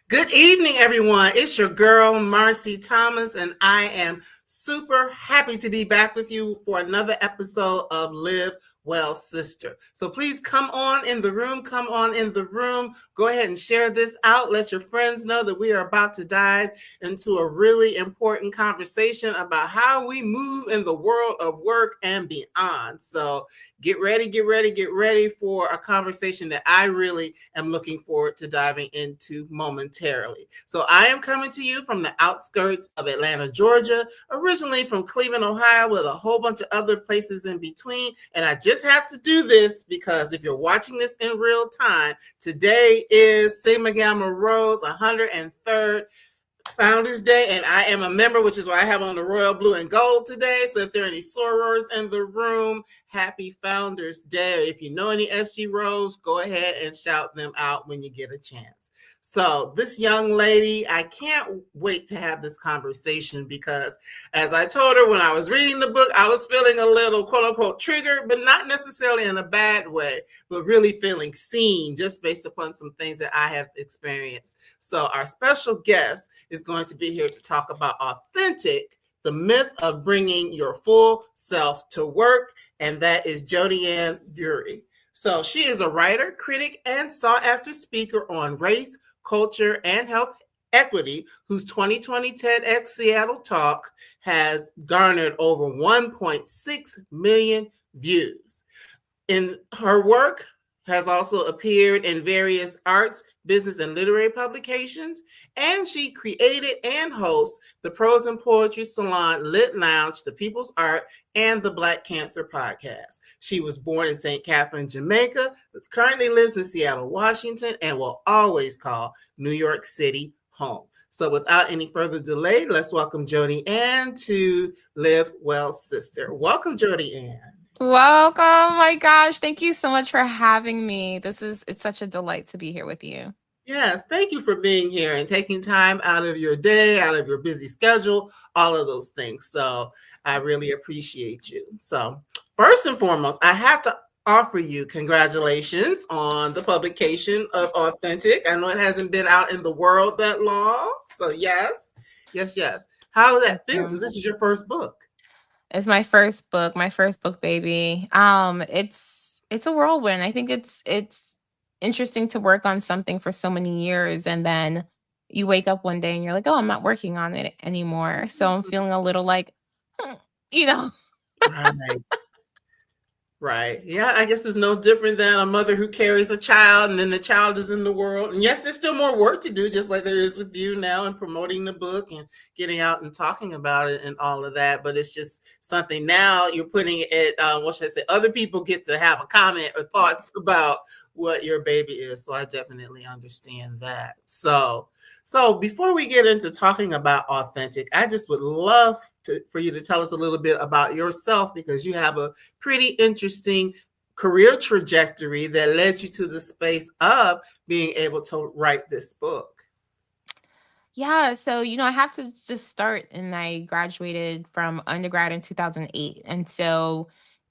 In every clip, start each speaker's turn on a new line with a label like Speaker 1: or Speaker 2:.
Speaker 1: Good evening, everyone. It's your girl, Marcy Thomas, and I am super happy to be back with you for another episode of Live Well Sister. So please come on in the room. Come on in the room. Go ahead and share this out. Let your friends know that we are about to dive into a really important conversation about how we move in the world of work and beyond. So get ready for a conversation that I really am looking forward to diving into momentarily. So I am coming to you from the outskirts of Atlanta, Georgia, originally from Cleveland, Ohio, with a whole bunch of other places in between. And I just have to do this because if you're watching this in real time, today is Sigma Gamma Rho's 103rd Founders Day, and I am a member, which is why I have on the royal blue and gold today. So if there are any sorors in the room, happy Founders Day. If you know any SG Rose, go ahead and shout them out when you get a chance. So this young lady, I can't wait to have this conversation because as I told her when I was reading the book, I was feeling a little quote unquote triggered, but not necessarily in a bad way, but really feeling seen just based upon some things that I have experienced. So our special guest is going to be here to talk about authentic, the myth of bringing your full self to work. And that is Jodi-Ann Burey. So she is a writer, critic, and sought-after speaker on race, culture, and health equity, whose 2020 TEDx Seattle talk has garnered over 1.6 million views. In her work has also appeared in various arts, business, and literary publications, and she created and hosts the Prose and Poetry Salon, Lit Lounge, The People's Art, and the Black Cancer Podcast. She was born in St. Catherine, Jamaica, but currently lives in Seattle, Washington, and will always call New York City home. So without any further delay, let's welcome Jodi-Ann to Live Well Sister. Welcome, Jodi-Ann.
Speaker 2: Welcome. Oh my gosh. Thank you so much for having me. It's such a delight to be here with you.
Speaker 1: Yes, thank you for being here and taking time out of your day, out of your busy schedule, all of those things. So I really appreciate you. So first and foremost, I have to offer you congratulations on the publication of Authentic. I know it hasn't been out in the world that long. So yes. How does that feel? Because this is your first book.
Speaker 2: It's my first book, baby. It's a whirlwind. I think it's interesting to work on something for so many years and then you wake up one day and you're like, oh, I'm not working on it anymore. So I'm feeling a little like,
Speaker 1: Right. Yeah, I guess it's no different than a mother who carries a child and then the child is in the world. And yes, there's still more work to do, just like there is with you now and promoting the book and getting out and talking about it and all of that. But it's just something now you're putting it, what should I say? Other people get to have a comment or thoughts about what your baby is. So I definitely understand that. So before we get into talking about Authentic, I just would love for you to tell us a little bit about yourself because you have a pretty interesting career trajectory that led you to the space of being able to write this book.
Speaker 2: Yeah, so I have to just start, and I graduated from undergrad in 2008. And so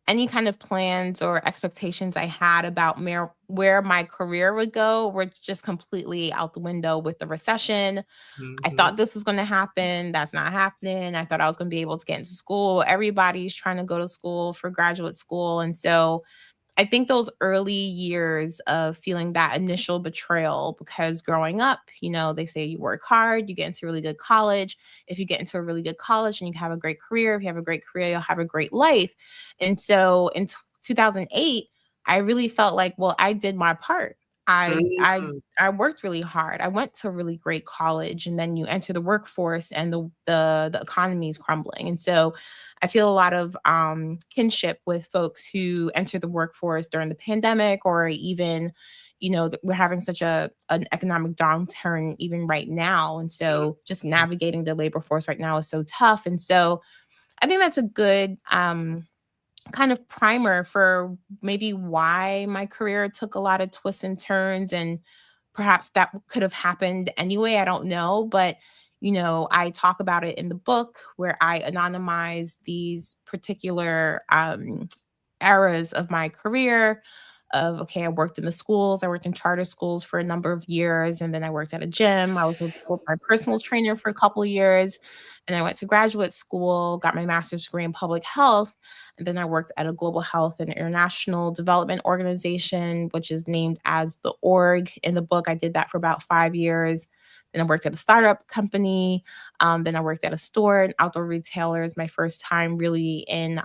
Speaker 2: any kind of plans or expectations I had about where my career would go were just completely out the window with the recession. I thought this was going to happen. That's not happening. I thought I was going to be able to get into school. Everybody's trying to go to school for graduate school. And so I think those early years of feeling that initial betrayal, because growing up, they say you work hard, you get into a really good college. If you get into a really good college and you have a great career, if you have a great career, you'll have a great life. And so in 2008, I really felt like, well, I did my part. I I
Speaker 1: Mm,
Speaker 2: I worked really hard. I went to a really great college, and then you enter the workforce and the economy is crumbling. And so I feel a lot of kinship with folks who enter the workforce during the pandemic, or even, we're having such an economic downturn even right now. And so just navigating the labor force right now is so tough. And so I think that's a good kind of primer for maybe why my career took a lot of twists and turns, and perhaps that could have happened anyway. I don't know, but I talk about it in the book where I anonymize these particular eras of my career. Of, okay, I worked in the schools, I worked in charter schools for a number of years, and then I worked at a gym. I was with my personal trainer for a couple of years, and I went to graduate school, got my master's degree in public health, and then I worked at a global health and international development organization, which is named as the org in the book. I did that for about 5 years. Then I worked at a startup company. Then I worked at a store, an outdoor retailer is my first time really in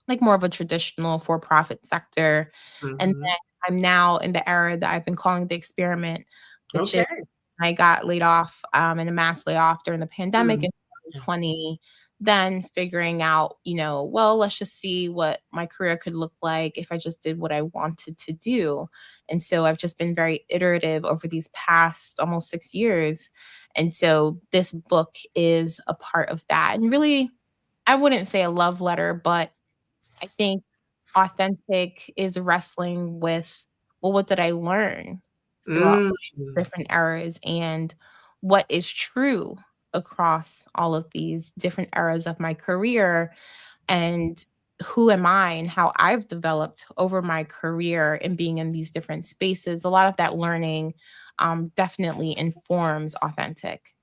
Speaker 2: like more of a traditional for-profit sector. And
Speaker 1: mhm.
Speaker 2: then I'm now in the era that I've been calling the experiment, which is
Speaker 1: Okay.
Speaker 2: I got laid off in a mass layoff during the pandemic
Speaker 1: Mhm.
Speaker 2: in 2020. Then figuring out, well, let's just see what my career could look like if I just did what I wanted to do. And so I've just been very iterative over these past almost 6 years. And so this book is a part of that. And really, I wouldn't say a love letter, but I think authentic is wrestling with, well, what did I learn throughout
Speaker 1: Mm.
Speaker 2: these different eras, and what is true across all of these different eras of my career, and who am I and how I've developed over my career and being in these different spaces. A lot of that learning definitely informs authentic.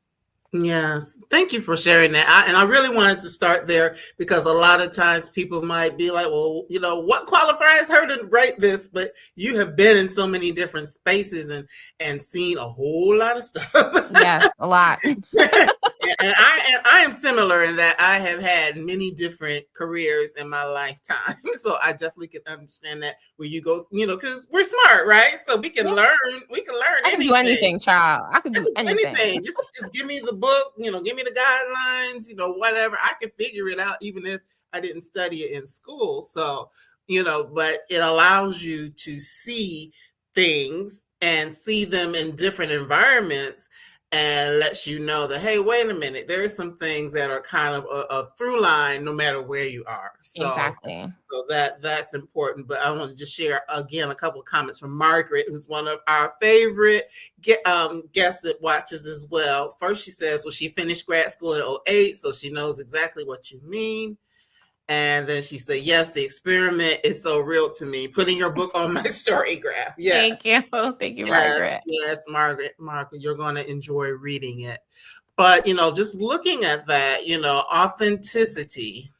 Speaker 1: Yes, thank you for sharing that. And I really wanted to start there because a lot of times people might be like, well, what qualifies her to write this? But you have been in so many different spaces and seen a whole lot of stuff.
Speaker 2: Yes, a lot.
Speaker 1: And I am similar in that I have had many different careers in my lifetime. So I definitely can understand that where you go, because we're smart, right? So we can learn
Speaker 2: I can do
Speaker 1: anything.
Speaker 2: anything, child. I can
Speaker 1: I
Speaker 2: do
Speaker 1: can do
Speaker 2: anything.
Speaker 1: anything. Just give me the book, give me the guidelines, whatever. I can figure it out even if I didn't study it in school. So, but it allows you to see things and see them in different environments and lets you know that, hey, wait a minute, there are some things that are kind of a through line no matter where you are.
Speaker 2: Exactly.
Speaker 1: So that's important. But I want to just share again a couple of comments from Margaret, who's one of our favorite guests that watches as well. First, she says, well, she finished grad school in '08, so she knows exactly what you mean. And then she said, yes, the experiment is so real to me. Putting your book on my story graph.
Speaker 2: Thank
Speaker 1: Yes.
Speaker 2: you. Thank you,
Speaker 1: Yes,
Speaker 2: Margaret.
Speaker 1: yes, Margaret, you're going to enjoy reading it. But, just looking at that, authenticity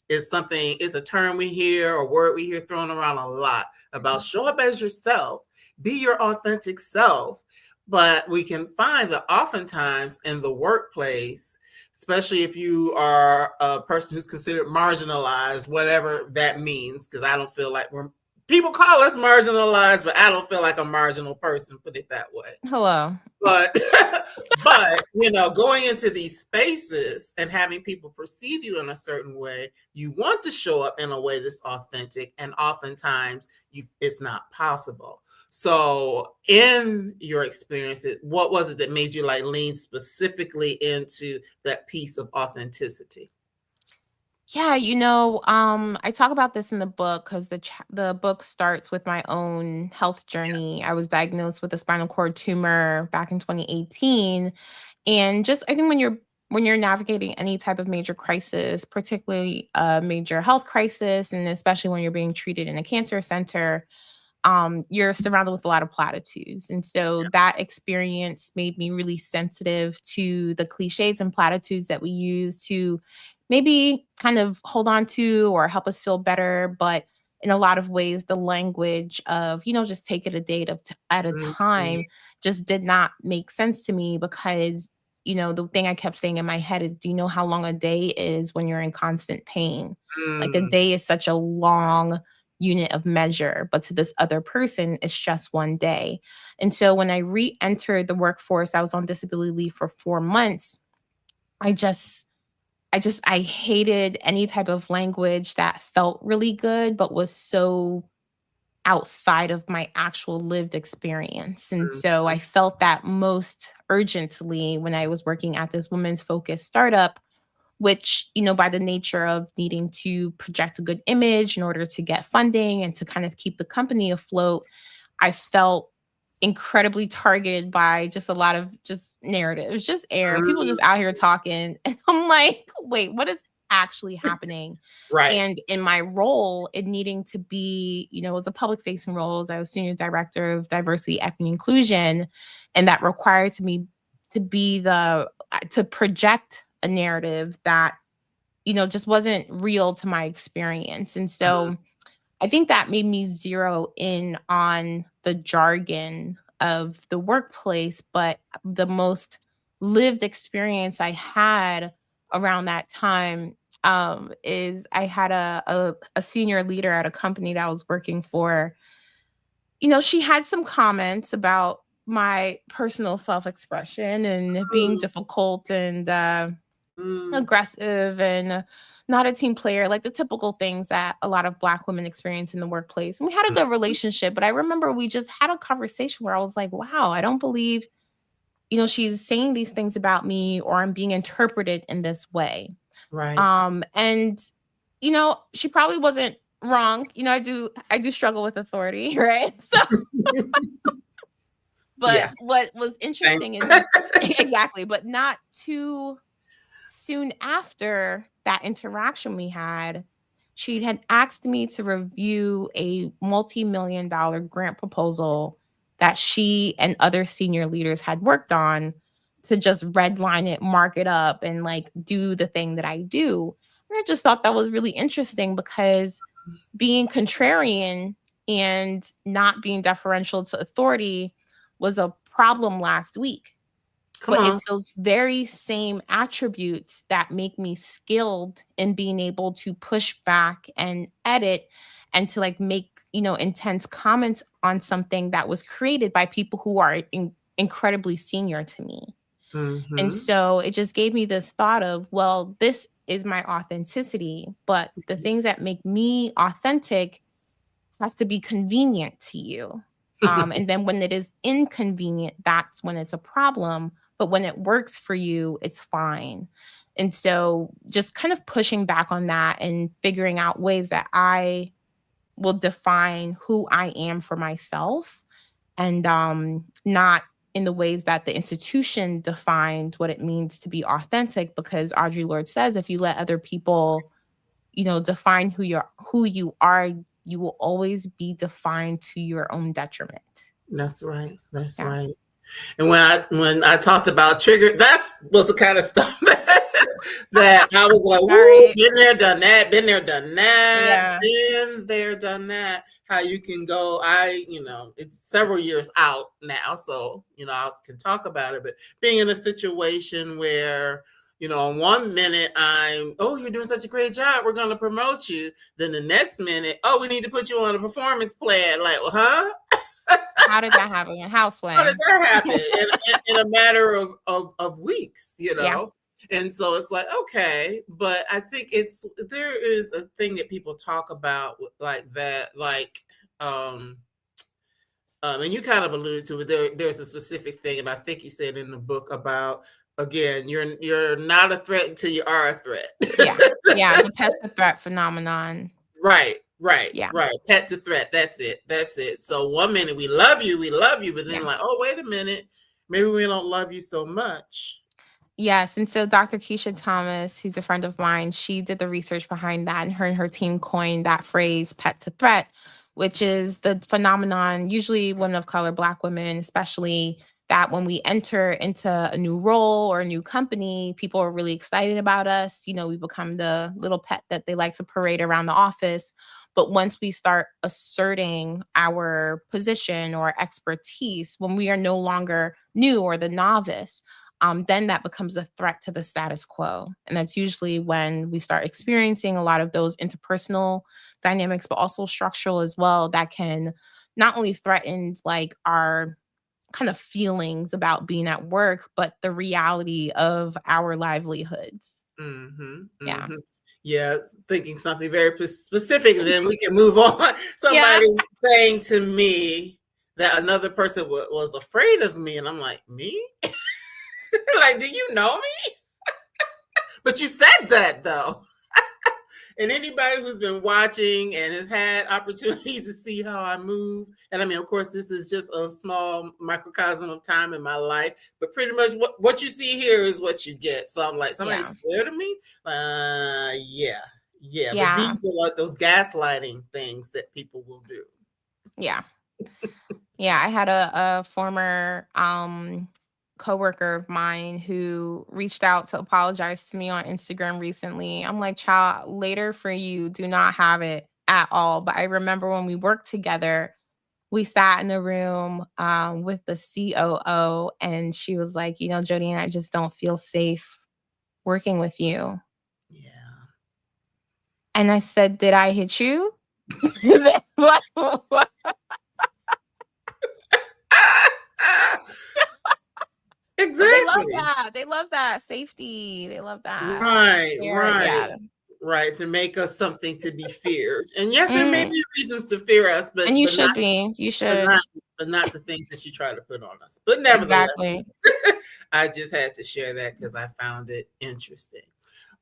Speaker 1: is a term we hear, a word we hear thrown around a lot about show up as yourself, be your authentic self. But we can find that oftentimes in the workplace, especially if you are a person who's considered marginalized, whatever that means, because I don't feel like people call us marginalized, but I don't feel like a marginal person, put it that way.
Speaker 2: Hello.
Speaker 1: But but going into these spaces and having people perceive you in a certain way, you want to show up in a way that's authentic, and oftentimes it's not possible. So in your experience, what was it that made you lean specifically into that piece of authenticity?
Speaker 2: Yeah, I talk about this in the book because the book starts with my own health
Speaker 1: Yes.
Speaker 2: journey. I was diagnosed with a spinal cord tumor back in 2018, and just I think when you're navigating any type of major crisis, particularly a major health crisis, and especially when you're being treated in a cancer center, you're surrounded with a lot of platitudes. And so that experience made me really sensitive to the cliches and platitudes that we use to maybe kind of hold on to or help us feel better. But in a lot of ways, the language of, just take it a day at a
Speaker 1: Mhm.
Speaker 2: time just did not make sense to me because, the thing I kept saying in my head is, do you know how long a day is when you're in constant pain? Like a
Speaker 1: Mm,
Speaker 2: day is such a long unit of measure, but to this other person, it's just one day. And so when I re entered the workforce, I was on disability leave for 4 months. I just, I hated any type of language that felt really good, but was so outside of my actual lived experience. And so
Speaker 1: mhm,
Speaker 2: I felt that most urgently when I was working at this women's focused startup, which, by the nature of needing to project a good image in order to get funding and to kind of keep the company afloat, I felt incredibly targeted by just a lot of just narratives, just air, people just out
Speaker 1: mm.
Speaker 2: here talking. And I'm like, wait, what is actually happening?
Speaker 1: Right.
Speaker 2: And in my role, it needing to be, it was a public facing role. I was senior director of diversity, equity, and inclusion. And that required to me to be to project a narrative that, just wasn't real to my experience. And
Speaker 1: Mhm,
Speaker 2: so I think that made me zero in on the jargon of the workplace, but the most lived experience I had around that time is I had a senior leader at a company that I was working for. She had some comments about my personal self expression and being
Speaker 1: mm,
Speaker 2: difficult and
Speaker 1: mm,
Speaker 2: aggressive and not a team player, like the typical things that a lot of Black women experience in the workplace. And we had a good relationship, but I remember we just had a conversation where I was like, wow, I don't believe, she's saying these things about me or I'm being interpreted in this way.
Speaker 1: right.
Speaker 2: And she probably wasn't wrong. I do struggle with authority, right? So, but
Speaker 1: Yeah,
Speaker 2: what was
Speaker 1: same.
Speaker 2: interesting is exactly, but not too soon after that interaction we had, she had asked me to review a multi-million dollar grant proposal that she and other senior leaders had worked on to just redline it, mark it up, and like do the thing that I do. And I just thought that was really interesting because being contrarian and not being deferential to authority was a problem last week,
Speaker 1: Come
Speaker 2: but
Speaker 1: on.
Speaker 2: it's those very same attributes that make me skilled in being able to push back and edit and to like make, intense comments on something that was created by people who are incredibly senior to me. And
Speaker 1: Mhm.
Speaker 2: so it just gave me this thought of, well, this is my authenticity, but the things that make me authentic has to be convenient to you. And then when it is inconvenient, that's when it's a problem. But when it works for you, it's fine. And so just kind of pushing back on that and figuring out ways that I will define who I am for myself and not in the ways that the institution defined what it means to be authentic. Because Audre Lorde says if you let other people define who you are, you will always be defined to your own detriment.
Speaker 1: That's right. That's
Speaker 2: Yeah.
Speaker 1: right. And when I talked about trigger, that's was the kind of stuff that I was like, woo,
Speaker 2: Sorry.
Speaker 1: been there, done that, been there, done that,
Speaker 2: Yeah.
Speaker 1: been there, done that. How you can go, it's several years out now, so I can talk about it, but being in a situation where, in 1 minute oh, you're doing such a great job, we're gonna promote you. Then the next minute, oh, we need to put you on a performance plan. Like, well, huh?
Speaker 2: How did that happen?
Speaker 1: How did
Speaker 2: Houseway.
Speaker 1: that happen in a matter of weeks,
Speaker 2: Yeah.
Speaker 1: And so it's like, okay, but I think there is a thing that people talk about like that, like, um, and you kind of alluded to it. There's a specific thing, and I think you said in the book about, again, you're not a threat until you are a
Speaker 2: Yeah.
Speaker 1: threat.
Speaker 2: Yeah. The pest the threat phenomenon.
Speaker 1: Right, right,
Speaker 2: Yeah.
Speaker 1: right. Pet to threat. That's it. That's it. So 1 minute we love you, but then
Speaker 2: Yeah.
Speaker 1: like, oh, wait a minute, maybe we don't love you so much.
Speaker 2: Yes, and so Dr. Keisha Thomas, who's a friend of mine, she did the research behind that, and her team coined that phrase "pet to threat," which is the phenomenon, usually women of color, Black women, especially, that when we enter into a new role or a new company, people are really excited about us. We become the little pet that they like to parade around the office. But once we start asserting our position or expertise, when we are no longer new or the novice, then that becomes a threat to the status quo. And that's usually when we start experiencing a lot of those interpersonal dynamics, but also structural as well, that can not only threaten like our kind of feelings about being at work, but the reality of our livelihoods.
Speaker 1: Mm-hmm,
Speaker 2: Yeah.
Speaker 1: mm-hmm. Yeah, thinking something very specific, and then we can move on.
Speaker 2: Yeah.
Speaker 1: Somebody saying to me that another person was afraid of me, and I'm like, me? Like, do you know me? But you said that though. And anybody who's been watching and has had opportunities to see how I move, and I mean, of course, this is just a small microcosm of time in my life, but pretty much what you see here is what you get. So I'm like, somebody's
Speaker 2: Yeah.
Speaker 1: scared of me? Yeah. Yeah. But
Speaker 2: Yeah.
Speaker 1: these are like those gaslighting things that people will do.
Speaker 2: Yeah. Yeah, I had a former coworker of mine who reached out to apologize to me on Instagram recently. I'm like, child, later for you, do not have it at all. But I remember when we worked together, we sat in a room with the COO, and she was like, Jodi, I just don't feel safe working with you.
Speaker 1: Yeah.
Speaker 2: And I said, did I hit you? What? But they love
Speaker 1: Exactly.
Speaker 2: that. They love that safety. They love that.
Speaker 1: Right,
Speaker 2: Yeah.
Speaker 1: right, right. To make us something to be feared. And yes, there may
Speaker 2: Mm,
Speaker 1: be reasons to fear us,
Speaker 2: and you should be. You
Speaker 1: but
Speaker 2: should.
Speaker 1: not but not the things that you try to put on us. But nevertheless,
Speaker 2: Exactly.
Speaker 1: I just had to share that because I found it interesting.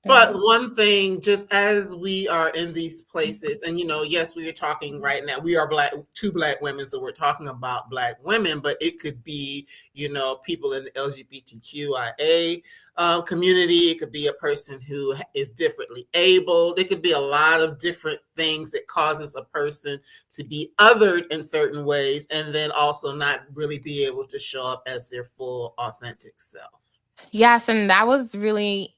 Speaker 1: But
Speaker 2: Yeah.
Speaker 1: one thing, just as we are in these places, and yes, we are talking right now, we are two black women, so we're talking about black women, but it could be, people in the LGBTQIA community. It could be a person who is differently abled. It could be a lot of different things that causes a person to be othered in certain ways, and then also not really be able to show up as their full, authentic self.
Speaker 2: Yes, and that was really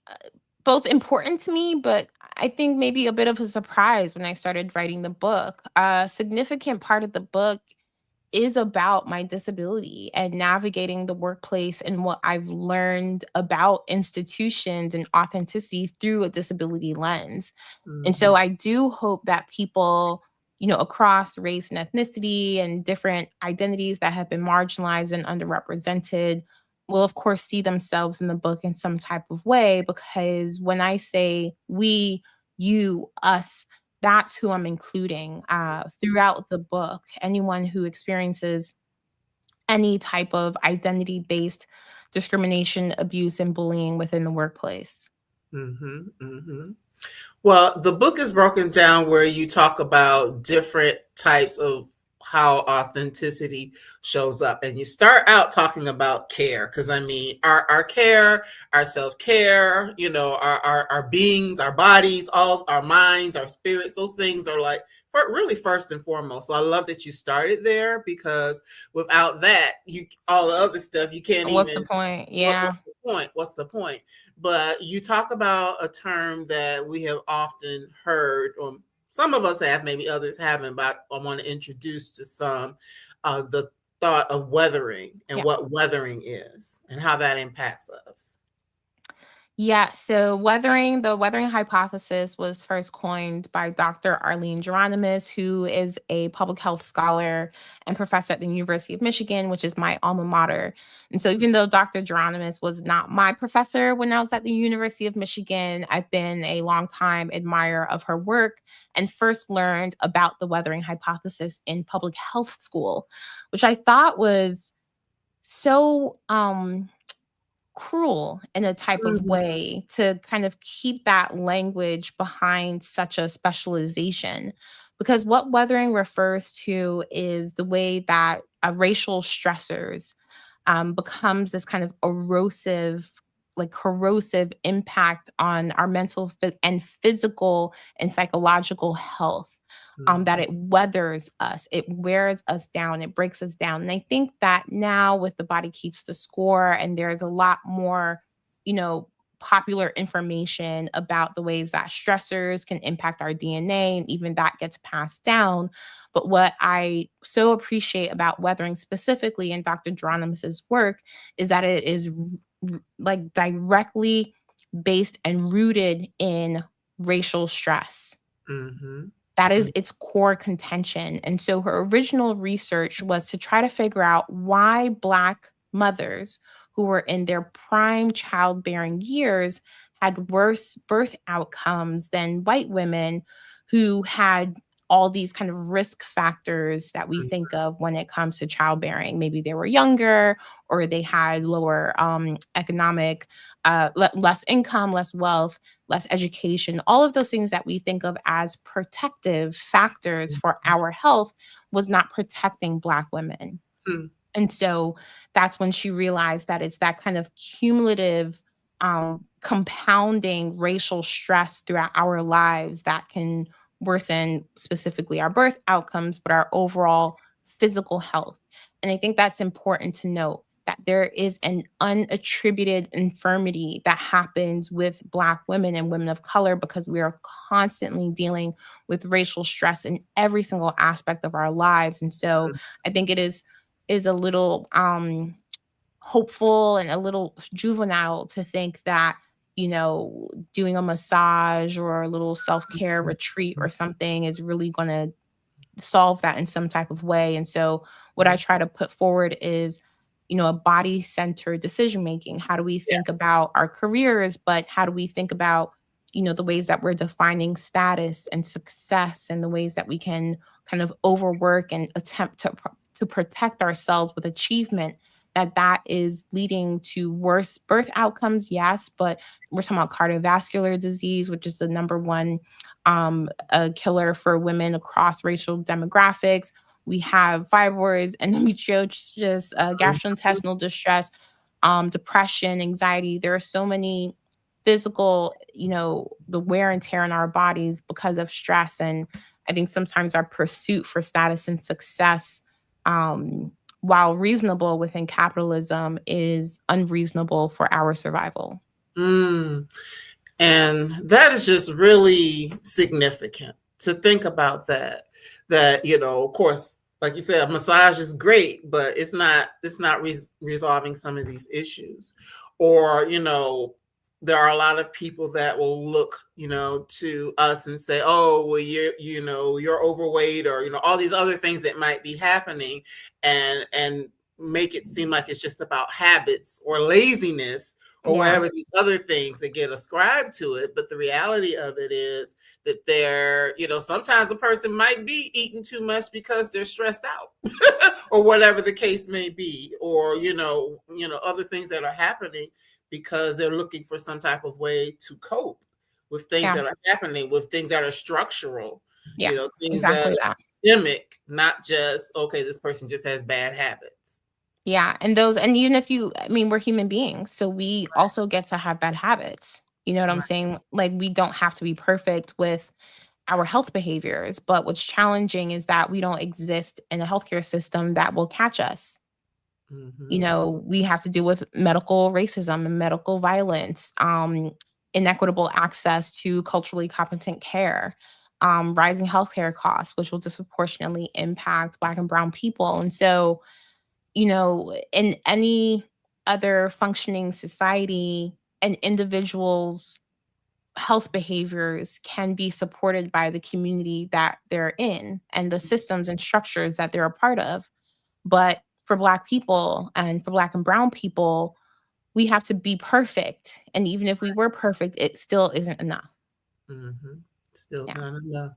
Speaker 2: both important to me, but I think maybe a bit of a surprise when I started writing the book. A significant part of the book is about my disability and navigating the workplace and what I've learned about institutions and authenticity through a disability lens. And so
Speaker 1: Mm-hmm.
Speaker 2: I do hope that people, across race and ethnicity and different identities that have been marginalized and underrepresented will, of course, see themselves in the book in some type of way. Because when I say we, you, us, that's who I'm including throughout the book. Anyone who experiences any type of identity based discrimination, abuse, and bullying within the workplace.
Speaker 1: Mm-hmm. Mm-hmm. Well, the book is broken down where you talk about different types of how authenticity shows up. And you start out talking about care, because I mean, our care, our self-care, our beings, our bodies, all our minds, our spirits, those things are like really first and foremost. So I love that you started there, because without that, all the other stuff you can't
Speaker 2: What's the
Speaker 1: even.
Speaker 2: point? Yeah.
Speaker 1: What's the point? What's the point? But you talk about a term that we have often heard, or some of us have, maybe others haven't, but I want to introduce to some the thought of weathering and
Speaker 2: Yeah.
Speaker 1: what weathering is and how that impacts us.
Speaker 2: Yeah, so the weathering hypothesis was first coined by Dr. Arlene Geronimus, who is a public health scholar and professor at the University of Michigan, which is my alma mater. And so even though Dr. Geronimus was not my professor when I was at the University of Michigan, I've been a longtime admirer of her work and first learned about the weathering hypothesis in public health school, which I thought was so cruel in a type of
Speaker 1: Mhm.
Speaker 2: way to kind of keep that language behind such a specialization. Because what weathering refers to is the way that racial stressors becomes this kind of corrosive impact on our mental and physical and psychological health. That
Speaker 1: Mhm.
Speaker 2: it weathers us, it wears us down, it breaks us down. And I think that now with The Body Keeps the Score, and there's a lot more, you know, popular information about the ways that stressors can impact our DNA, and even that gets passed down. But what I so appreciate about weathering specifically in Dr. Geronimus's work is that it is like directly based and rooted in racial stress.
Speaker 1: Mm-hmm.
Speaker 2: That is its core contention. And so her original research was to try to figure out why Black mothers who were in their prime childbearing years had worse birth outcomes than white women who had all these kind of risk factors that we think of when it comes to childbearing. Maybe they were younger, or they had lower economic, less income, less wealth, less education. All of those things that we think of as protective factors for our health was not protecting Black women.
Speaker 1: Mm-hmm.
Speaker 2: And so that's when she realized that it's that kind of cumulative, compounding racial stress throughout our lives that can worsen specifically our birth outcomes, but our overall physical health. And I think that's important to note, that there is an unattributed infirmity that happens with Black women and women of color because we are constantly dealing with racial stress in every single aspect of our lives. And so I think it is a little hopeful and a little juvenile to think that, doing a massage or a little self-care retreat or something is really going to solve that in some type of way. And so what I try to put forward is, a body-centered decision making. How do we think about our careers, but how do we think about, the ways that we're defining status and success, and the ways that we can kind of overwork and attempt to protect ourselves with achievement, that is leading to worse birth outcomes, yes, but we're talking about cardiovascular disease, which is the number one killer for women across racial demographics. We have fibroids, endometriosis, gastrointestinal distress, depression, anxiety. There are so many physical, the wear and tear in our bodies because of stress. And I think sometimes our pursuit for status and success, while reasonable within capitalism, is unreasonable for our survival.
Speaker 1: And that is just really significant to think about that, of course, like you said, a massage is great, but it's not resolving some of these issues. Or, there are a lot of people that will look, to us and say, oh, well, you're overweight, or, all these other things that might be happening, and make it seem like it's just about habits or laziness or whatever these other things that get ascribed to it. But the reality of it is that sometimes a person might be eating too much because they're stressed out or whatever the case may be, or, other things that are happening because they're looking for some type of way to cope with things that are happening, with things that are structural, things
Speaker 2: exactly
Speaker 1: that are systemic, not just, okay, this person just has bad habits.
Speaker 2: Yeah. And even if we're human beings, so we also get to have bad habits. You know what I'm saying? Like, we don't have to be perfect with our health behaviors, but what's challenging is that we don't exist in a healthcare system that will catch us. We have to deal with medical racism and medical violence, inequitable access to culturally competent care, rising healthcare costs, which will disproportionately impact Black and brown people. And so, in any other functioning society, an individual's health behaviors can be supported by the community that they're in and the systems and structures that they're a part of. But for Black people and for Black and brown people, we have to be perfect. And even if we were perfect, it still isn't enough.
Speaker 1: Still not enough.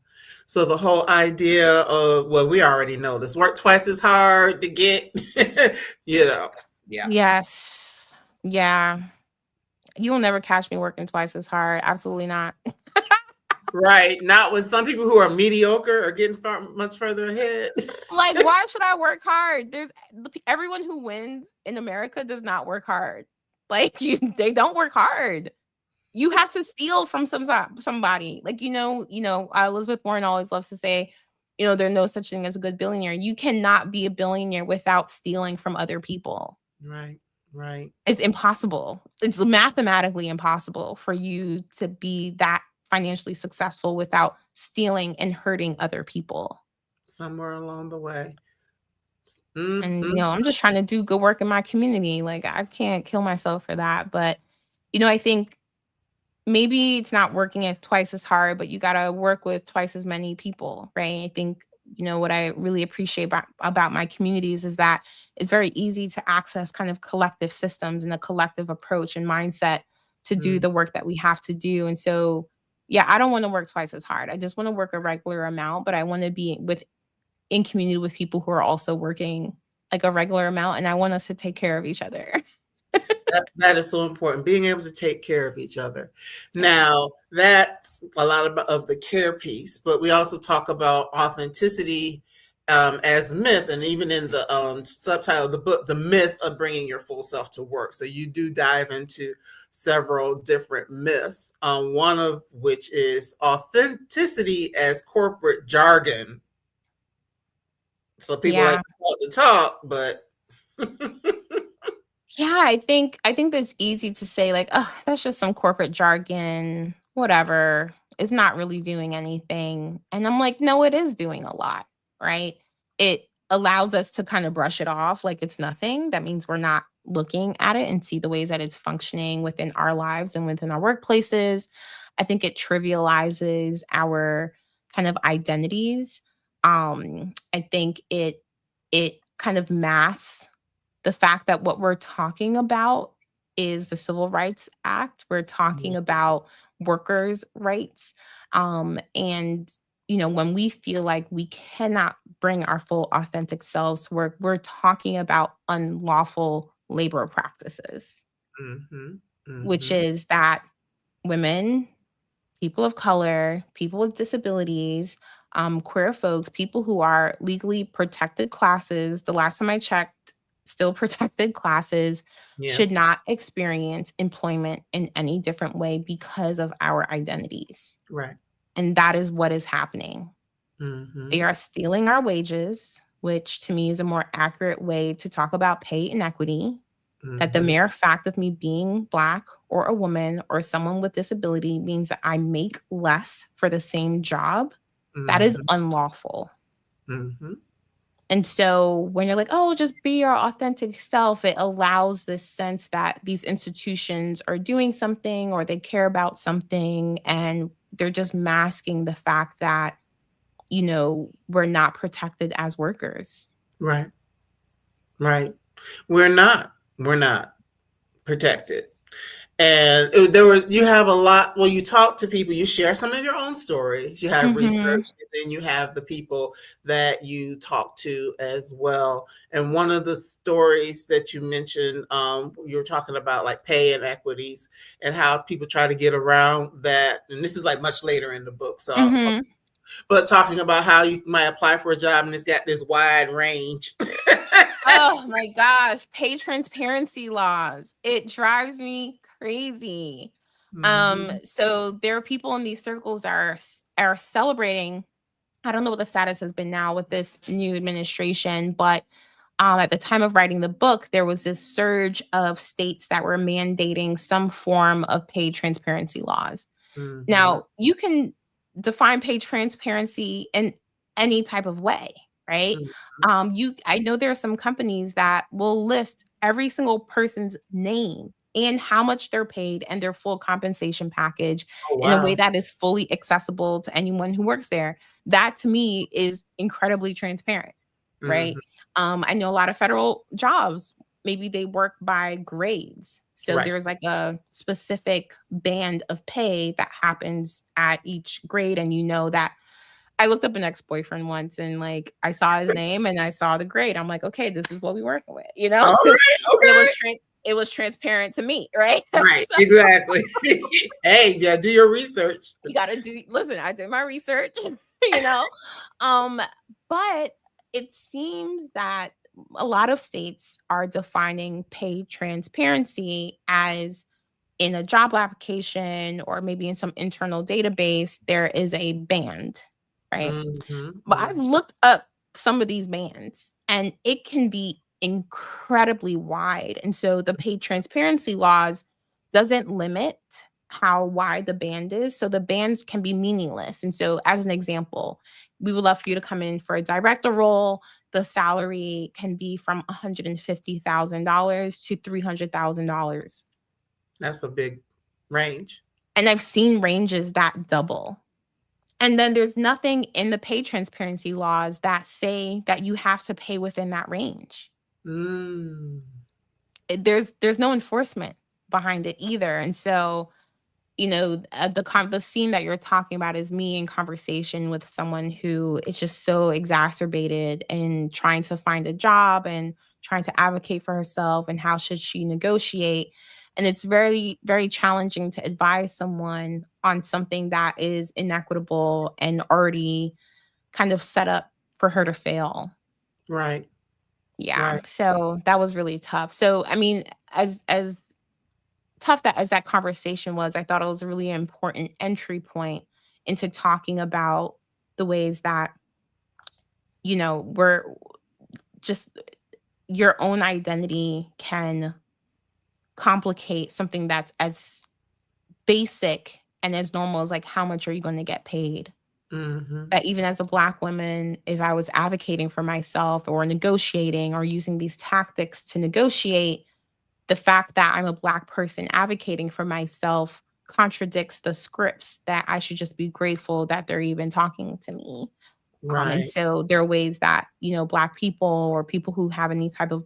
Speaker 1: So the whole idea of, well, we already know this, work twice as hard to get, Yeah.
Speaker 2: Yes. Yeah. You will never catch me working twice as hard. Absolutely not.
Speaker 1: Right. Not with some people who are mediocre or getting much further ahead.
Speaker 2: Like, why should I work hard? Everyone who wins in America does not work hard. Like, they don't work hard. You have to steal from somebody. Like, Elizabeth Warren always loves to say, there's no such thing as a good billionaire. You cannot be a billionaire without stealing from other people.
Speaker 1: Right. Right.
Speaker 2: It's impossible. It's mathematically impossible for you to be that financially successful without stealing and hurting other people.
Speaker 1: Somewhere along the way.
Speaker 2: And,
Speaker 1: Mm-hmm.
Speaker 2: I'm just trying to do good work in my community. Like, I can't kill myself for that. But, I think maybe it's not working at twice as hard, but you gotta work with twice as many people, right? I think, what I really appreciate about my communities is that it's very easy to access kind of collective systems and a collective approach and mindset to do
Speaker 1: Mm.
Speaker 2: the work that we have to do. And so, yeah, I don't want to work twice as hard. I just want to work a regular amount, but I want to be in community with people who are also working like a regular amount, and I want us to take care of each other.
Speaker 1: That is so important, being able to take care of each other.
Speaker 2: Yeah.
Speaker 1: Now, that's a lot of the care piece, but we also talk about authenticity as myth, and even in the subtitle of the book, the myth of bringing your full self to work. So you do dive into several different myths, one of which is authenticity as corporate jargon. So people like
Speaker 2: Yeah.
Speaker 1: to talk, but
Speaker 2: Yeah, I think that's easy to say like, "Oh, that's just some corporate jargon, whatever. It's not really doing anything." And I'm like, "No, it is doing a lot." Right? It allows us to kind of brush it off like it's nothing. That means we're not looking at it and see the ways that it's functioning within our lives and within our workplaces. I think it trivializes our kind of identities. I think it kind of masks the fact that what we're talking about is the Civil Rights Act. We're talking about workers' rights. And, when we feel like we cannot bring our full authentic selves to work, we're talking about unlawful labor practices,
Speaker 1: hmm
Speaker 2: which
Speaker 1: hmm
Speaker 2: is that women, people of color, people with disabilities, queer folks, people who are legally protected classes, the last time I checked, still protected classes, should
Speaker 1: yes,
Speaker 2: not experience employment in any different way because of our identities.
Speaker 1: right.
Speaker 2: And that is what is happening. They
Speaker 1: hmm
Speaker 2: are stealing our wages, which to me is a more accurate way to talk about pay inequity, that the
Speaker 1: hmm
Speaker 2: mere fact of me being Black or a woman or someone with disability means that I make less for the same job. That is
Speaker 1: hmm
Speaker 2: unlawful.
Speaker 1: hmm
Speaker 2: And so when you're like, oh, just be your authentic self, it allows this sense that these institutions are doing something or they care about something. And they're just masking the fact that, we're not protected as workers.
Speaker 1: Right, right. We're not protected. And there was, you have a lot, well, you talk to people, you share some of your own stories, you have
Speaker 2: Hmm.
Speaker 1: research, and then you have the people that you talk to as well. And one of the stories that you mentioned, you were talking about like pay inequities and how people try to get around that. And this is like much later in the book. So,
Speaker 2: Hmm.
Speaker 1: but talking about how you might apply for a job and it's got this wide range.
Speaker 2: Oh my gosh, pay transparency laws. It drives me crazy.
Speaker 1: hmm
Speaker 2: So there are people in these circles that are celebrating. I don't know what the status has been now with this new administration, but at the time of writing the book, there was this surge of states that were mandating some form of pay transparency laws.
Speaker 1: hmm
Speaker 2: Now, you can define pay transparency in any type of way, right? I know there are some companies that will list every single person's name and how much they're paid and their full compensation package
Speaker 1: Oh,
Speaker 2: in a way
Speaker 1: wow.
Speaker 2: that is fully accessible to anyone who works there. That to me is incredibly transparent, right?
Speaker 1: hmm
Speaker 2: I know a lot of federal jobs, maybe they work by grades. So
Speaker 1: Right.
Speaker 2: there's like a specific band of pay that happens at each grade. And that I looked up an ex-boyfriend once and like I saw his name and I saw the grade. I'm like, okay, this is what we working with,
Speaker 1: All
Speaker 2: 'cause
Speaker 1: right.
Speaker 2: it was
Speaker 1: Okay.
Speaker 2: it was transparent to me, right?
Speaker 1: Right.
Speaker 2: So
Speaker 1: Exactly. Hey, yeah, do your research.
Speaker 2: you gotta listen, I did my research, you know. Um, but it seems that a lot of states are defining pay transparency as in a job application or maybe in some internal database, there is a band, right?
Speaker 1: hmm
Speaker 2: But I've
Speaker 1: hmm
Speaker 2: looked up some of these bands and it can be incredibly wide. And so the pay transparency laws doesn't limit how wide the band is. So the bands can be meaningless. And so, as an example, we would love for you to come in for a director role. The salary can be from $150,000 to $300,000.
Speaker 1: That's a big range.
Speaker 2: And I've seen ranges that double. And then there's nothing in the pay transparency laws that say that you have to pay within that range.
Speaker 1: Mm.
Speaker 2: There's no enforcement behind it either. And so, the scene that you're talking about is me in conversation with someone who is just so exacerbated and trying to find a job and trying to advocate for herself and how should she negotiate. And it's very, very challenging to advise someone on something that is inequitable and already kind of set up for her to fail.
Speaker 1: Right.
Speaker 2: Yeah.
Speaker 1: Right.
Speaker 2: So that was really tough. So I mean, as tough that as that conversation was, I thought it was a really important entry point into talking about the ways that, we're just your own identity can complicate something that's as basic and as normal as like how much are you going to get paid.
Speaker 1: Mm-hmm.
Speaker 2: That even as a Black woman, if I was advocating for myself or negotiating or using these tactics to negotiate, the fact that I'm a Black person advocating for myself contradicts the scripts that I should just be grateful that they're even talking to me. And
Speaker 1: Right.
Speaker 2: so there are ways that, Black people or people who have any type of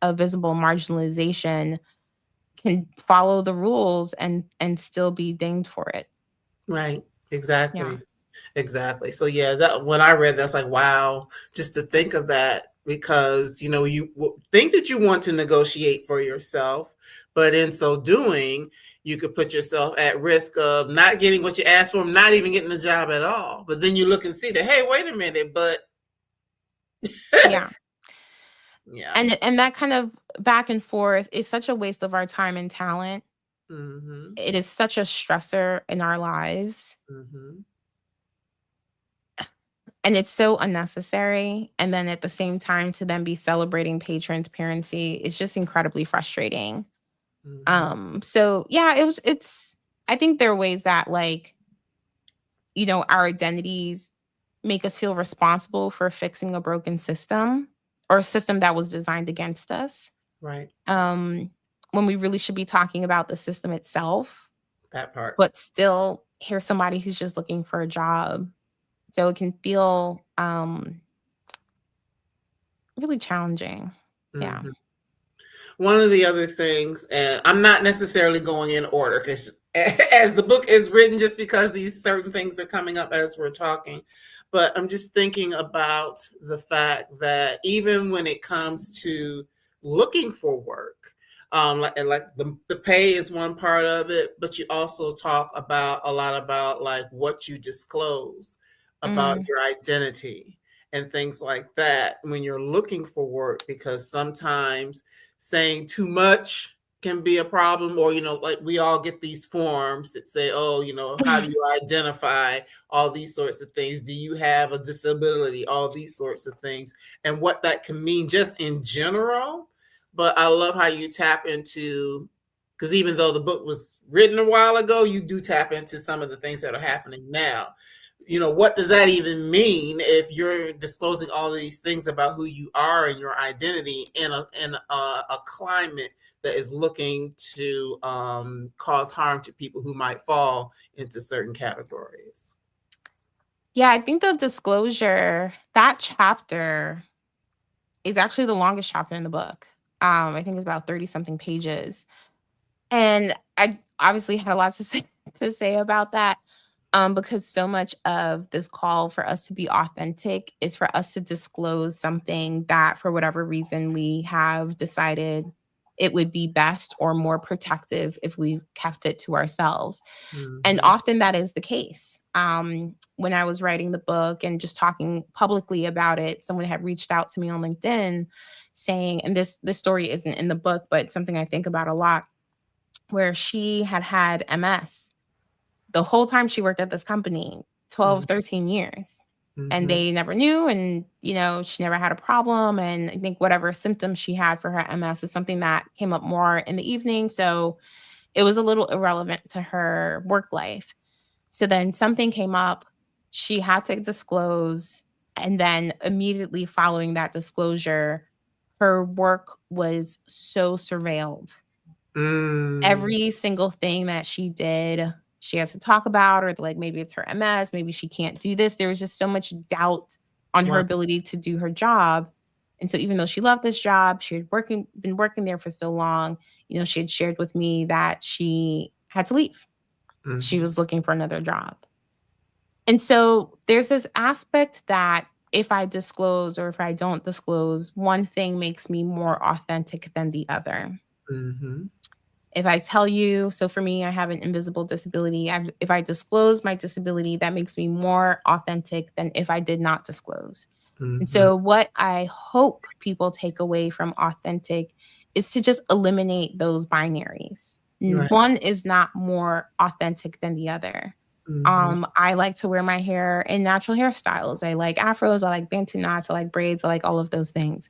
Speaker 2: a visible marginalization can follow the rules and still be dinged for it.
Speaker 1: Right.
Speaker 2: Yeah.
Speaker 1: Exactly. Exactly. So yeah, that when I read that's like wow, just to think of that because you think that you want to negotiate for yourself, but in so doing, you could put yourself at risk of not getting what you asked for, not even getting the job at all. But then you look and see that hey, wait a minute, but
Speaker 2: Yeah.
Speaker 1: yeah.
Speaker 2: And that kind of back and forth is such a waste of our time and talent.
Speaker 1: Mm-hmm.
Speaker 2: It is such a stressor in our lives.
Speaker 1: Mm-hmm.
Speaker 2: And it's so unnecessary. And then at the same time, to then be celebrating pay transparency is just incredibly frustrating.
Speaker 1: Mm-hmm.
Speaker 2: So yeah, I think there are ways that like, our identities make us feel responsible for fixing a broken system or a system that was designed against us.
Speaker 1: Right.
Speaker 2: Um, when we really should be talking about the system itself,
Speaker 1: That part.
Speaker 2: but still here's somebody who's just looking for a job. So it can feel really challenging. Yeah.
Speaker 1: Mm-hmm. One of the other things, and I'm not necessarily going in order because as the book is written, just because these certain things are coming up as we're talking, but I'm just thinking about the fact that even when it comes to looking for work, like the pay is one part of it, but you also talk about a lot about like what you disclose about
Speaker 2: Mm,
Speaker 1: your identity and things like that when you're looking for work, because sometimes saying too much can be a problem, or like we all get these forms that say, oh, how do you identify, all these sorts of things, do you have a disability, all these sorts of things, and what that can mean just in general. But I love how you tap into, because even though the book was written a while ago, you do tap into some of the things that are happening now. What does that even mean if you're disclosing all these things about who you are and your identity in a climate that is looking to cause harm to people who might fall into certain categories?
Speaker 2: yeah, I think the disclosure, that chapter is actually the longest chapter in the book. I think it's about 30 something pages. And I obviously had a lot to say about that. Because so much of this call for us to be authentic is for us to disclose something that, for whatever reason, we have decided it would be best or more protective if we kept it to ourselves. And
Speaker 1: Mm-hmm.
Speaker 2: often that is the case. When I was writing the book and just talking publicly about it, someone had reached out to me on LinkedIn saying, and this story isn't in the book, but it's something I think about a lot, where she had MS the whole time she worked at this company, 12,
Speaker 1: Mm-hmm.
Speaker 2: 13 years. and they never knew. And, she never had a problem. And I think whatever symptoms she had for her MS is something that came up more in the evening. So it was a little irrelevant to her work life. So then something came up, she had to disclose. And then immediately following that disclosure, her work was so surveilled. Every single thing that she did, she has to talk about, or like maybe it's her MS, maybe she can't do this. There was just so much doubt on her
Speaker 1: Wow.
Speaker 2: ability to do her job. And so even though she loved this job, she had been working there for so long, she had shared with me that she had to leave. She was looking for another job. And so there's this aspect that if I disclose or if I don't disclose, one thing makes me more authentic than the other. If I tell you, so for me, I have an invisible disability. If I disclose my disability, that makes me more authentic than if I did not disclose. And so what I hope people take away from authentic is to just eliminate those binaries.
Speaker 1: Right.
Speaker 2: One is not more authentic than the other. I like to wear my hair in natural hairstyles. I like afros, I like bantu knots, I like braids, I like all of those things.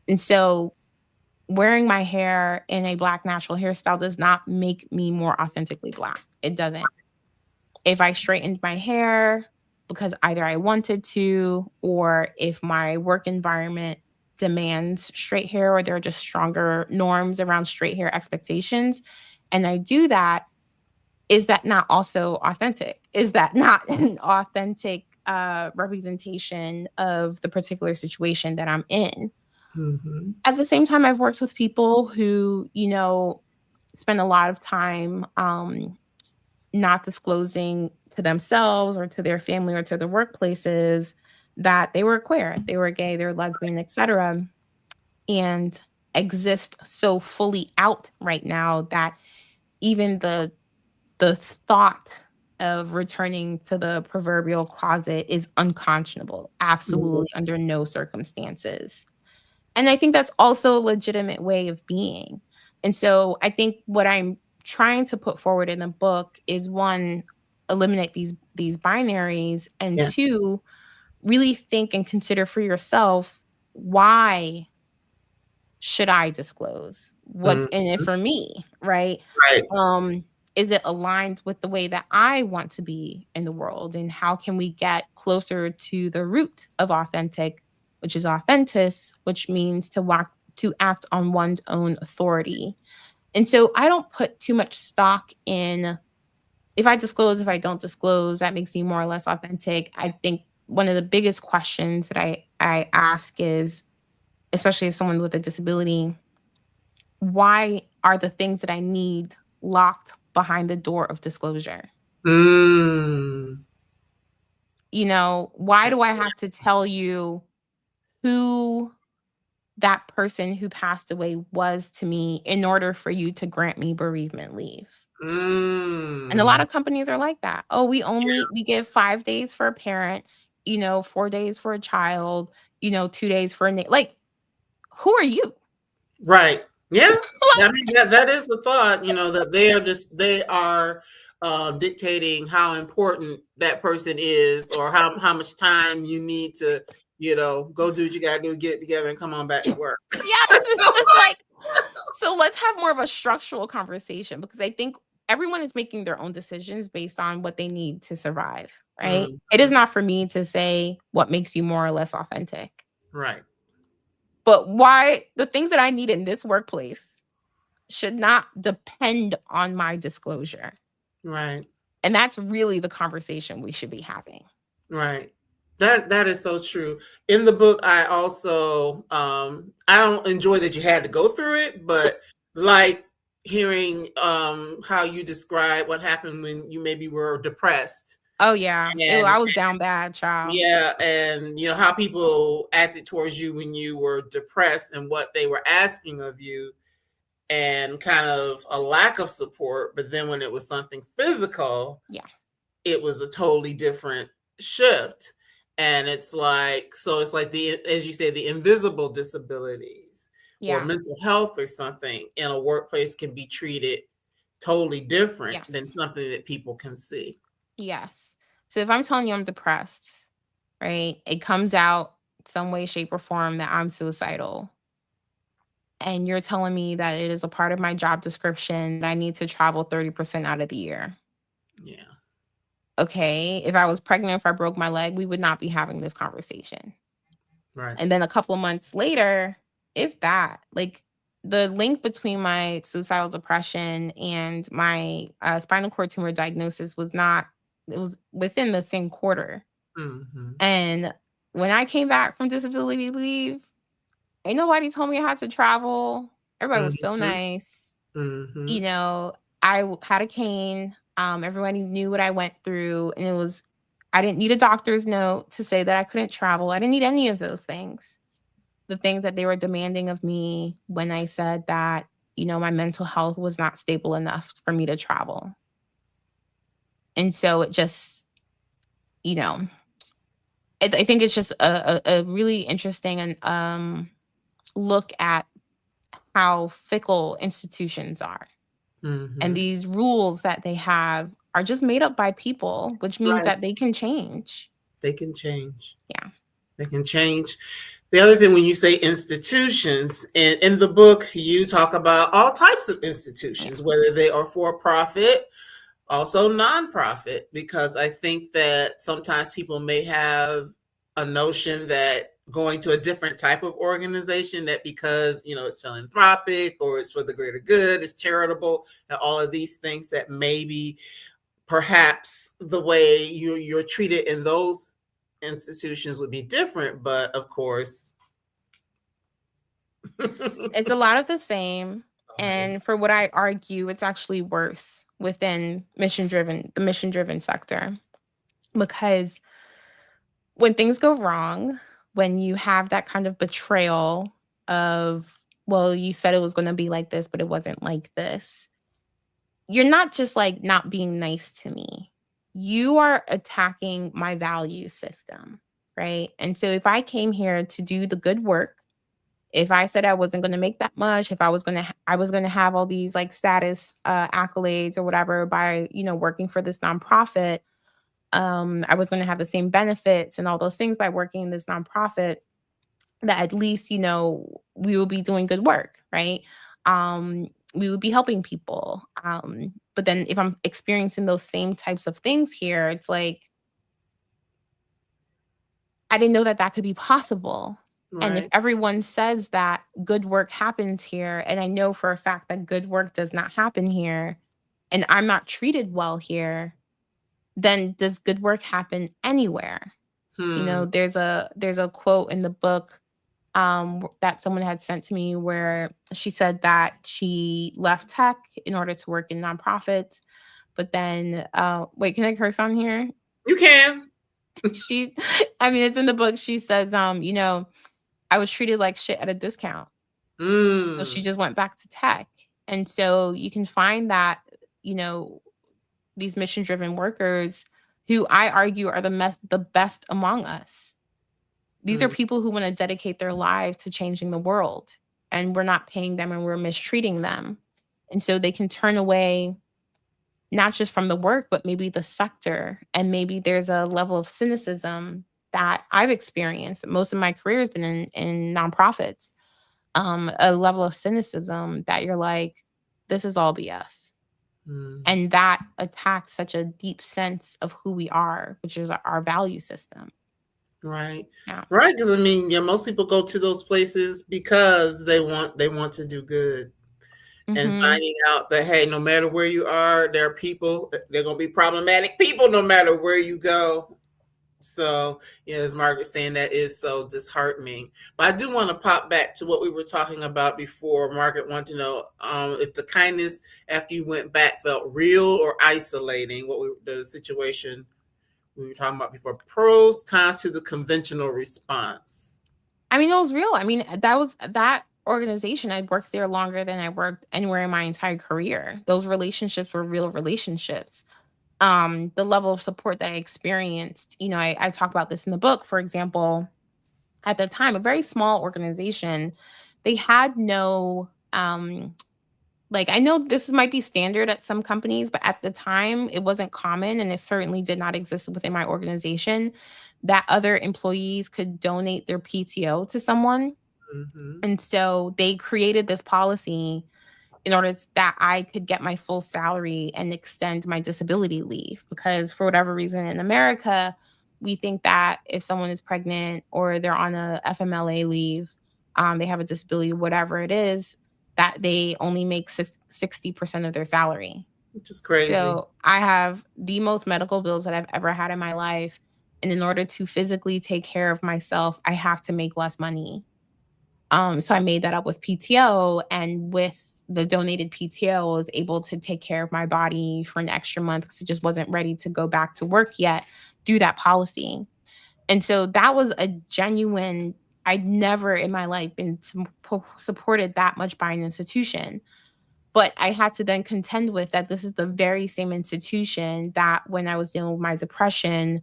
Speaker 2: And so wearing my hair in a Black natural hairstyle does not make me more authentically Black. It doesn't. If I straightened my hair because either I wanted to, or if my work environment demands straight hair, or there are just stronger norms around straight hair expectations, and I do that, is that not also authentic? Is that not an authentic representation of the particular situation that I'm in? At the same time, I've worked with people who, spend a lot of time not disclosing to themselves or to their family or to their workplaces that they were queer, they were gay, they were lesbian, etc., and exist so fully out right now that even the thought of returning to the proverbial closet is unconscionable, absolutely under no circumstances. And I think that's also a legitimate way of being. And so I think what I'm trying to put forward in the book is, one, eliminate these binaries, and
Speaker 1: Yes.
Speaker 2: two, really think and consider for yourself, why should I disclose? What's in it for me, right?
Speaker 1: Right.
Speaker 2: Is it aligned with the way that I want to be in the world? And how can we get closer to the root of authentic, which is authentis, which means to act on one's own authority. And so I don't put too much stock in if I disclose, if I don't disclose, that makes me more or less authentic. I think one of the biggest questions that I ask is, especially as someone with a disability, why are the things that I need locked behind the door of disclosure? Why do I have to tell you who that person who passed away was to me in order for you to grant me bereavement leave? And a lot of companies are like that. Oh, we give 5 days for a parent, 4 days for a child, 2 days for a like, who are you?
Speaker 1: Right. Yeah. I mean, that is the thought, that they are dictating how important that person is, or how much time you need to, go do what you gotta do, get together and come on back to work.
Speaker 2: Yes, it's just like, so let's have more of a structural conversation, because I think everyone is making their own decisions based on what they need to survive, right? It is not for me to say what makes you more or less authentic.
Speaker 1: Right.
Speaker 2: But why the things that I need in this workplace should not depend on my disclosure.
Speaker 1: Right.
Speaker 2: And that's really the conversation we should be having.
Speaker 1: Right. That is so true. In the book, I also I don't enjoy that you had to go through it, but like hearing how you describe what happened when you maybe were depressed.
Speaker 2: Oh yeah.
Speaker 1: And
Speaker 2: I was down bad, child.
Speaker 1: yeah, and how people acted towards you when you were depressed and what they were asking of you, and kind of a lack of support. But then when it was something physical,
Speaker 2: yeah,
Speaker 1: it was a totally different shift. And it's like the, as you say, the invisible disabilities or mental health or something in a workplace can be treated totally different than something that people can see.
Speaker 2: Yes. So if I'm telling you I'm depressed, right? It comes out some way, shape, or form that I'm suicidal. And you're telling me that it is a part of my job description that I need to travel 30% out of the year.
Speaker 1: Yeah.
Speaker 2: Okay. If I was pregnant, if I broke my leg, we would not be having this conversation.
Speaker 1: Right.
Speaker 2: And then a couple of months later, if that, like the link between my suicidal depression and my spinal cord tumor diagnosis was not, it was within the same quarter.
Speaker 1: Mm-hmm.
Speaker 2: And when I came back from disability leave, ain't nobody told me I had to travel. Everybody was so
Speaker 1: Mm-hmm.
Speaker 2: nice.
Speaker 1: Mm-hmm.
Speaker 2: You know, had a cane. Everybody knew what I went through. And it was, I didn't need a doctor's note to say that I couldn't travel. I didn't need any of those things. The things that they were demanding of me when I said that, my mental health was not stable enough for me to travel. And so it just, you know, I think it's just a really interesting and look at how fickle institutions are. And
Speaker 1: Mm-hmm.
Speaker 2: these rules that they have are just made up by people, which means
Speaker 1: Right.
Speaker 2: that they can change.
Speaker 1: They can change.
Speaker 2: Yeah.
Speaker 1: They can change. The other thing, when you say institutions, in the book, you talk about all types of institutions,
Speaker 2: Yes.
Speaker 1: whether they are for profit, also nonprofit, because I think that sometimes people may have a notion that going to a different type of organization, that because it's philanthropic or it's for the greater good, it's charitable, and all of these things, that maybe perhaps the way you're treated in those institutions would be different, but of course.
Speaker 2: It's a lot of the same.
Speaker 1: Okay.
Speaker 2: And for what I argue, it's actually worse within the mission driven sector. Because when things go wrong, when you have that kind of betrayal of, well, you said it was going to be like this, but it wasn't like this, you're not just like not being nice to me. You are attacking my value system, right? And so if I came here to do the good work, if I said I wasn't going to make that much, if I was going to have all these like status accolades or whatever by, working for this nonprofit, I was going to have the same benefits and all those things by working in this nonprofit, that at least, we will be doing good work, right? We would be helping people. But then if I'm experiencing those same types of things here, it's like, I didn't know that that could be possible. And if
Speaker 1: Right.
Speaker 2: everyone says that good work happens here, and I know for a fact that good work does not happen here, and I'm not treated well here, then does good work happen anywhere?
Speaker 1: Hmm.
Speaker 2: There's a quote in the book that someone had sent to me where she said that she left tech in order to work in nonprofits. But then, wait, can I curse on here?
Speaker 1: You can.
Speaker 2: She, I mean, it's in the book. She says, I was treated like shit at a discount. So she
Speaker 1: Mm.
Speaker 2: just went back to tech. And so you can find that, you know, these mission driven workers who I argue are the best among us. These are
Speaker 1: Mm.
Speaker 2: people who want to dedicate their lives to changing the world, and we're not paying them and we're mistreating them. And so they can turn away not just from the work, but maybe the sector. And maybe there's a level of cynicism that I've experienced. Most of my career has been in nonprofits. A level of cynicism that you're like, this is all BS.
Speaker 1: Mm.
Speaker 2: And that attacks such a deep sense of who we are, which is our value system.
Speaker 1: Right.
Speaker 2: Yeah.
Speaker 1: Right. Because I mean, yeah, most people go to those places because they want to do good. And
Speaker 2: Hmm.
Speaker 1: finding out that, hey, no matter where you are, there are people, they're gonna be problematic people no matter where you go. So, as Margaret's saying, that is so disheartening. But I do want to pop back to what we were talking about before. Margaret wanted to know if the kindness after you went back felt real or isolating. The situation we were talking about before. Pros, cons to the conventional response.
Speaker 2: I mean, it was real. I mean, that organization. I worked there longer than I worked anywhere in my entire career. Those relationships were real relationships. The level of support that I experienced, I talk about this in the book. For example, at the time, a very small organization, they had no Like, I know this might be standard at some companies, but at the time, it wasn't common, and it certainly did not exist within my organization, that other employees could donate their PTO to someone.
Speaker 1: Mm-hmm.
Speaker 2: And so they created this policy in order that I could get my full salary and extend my disability leave. Because for whatever reason in America, we think that if someone is pregnant or they're on a FMLA leave, they have a disability, whatever it is, that they only make 60% of their salary.
Speaker 1: Which is crazy.
Speaker 2: So I have the most medical bills that I've ever had in my life. And in order to physically take care of myself, I have to make less money. So I made that up with PTO, and with the donated PTO, I was able to take care of my body for an extra month because it just wasn't ready to go back to work yet through that policy. And so that was a genuine, I'd never in my life been supported that much by an institution. But I had to then contend with that this is the very same institution that when I was dealing with my depression,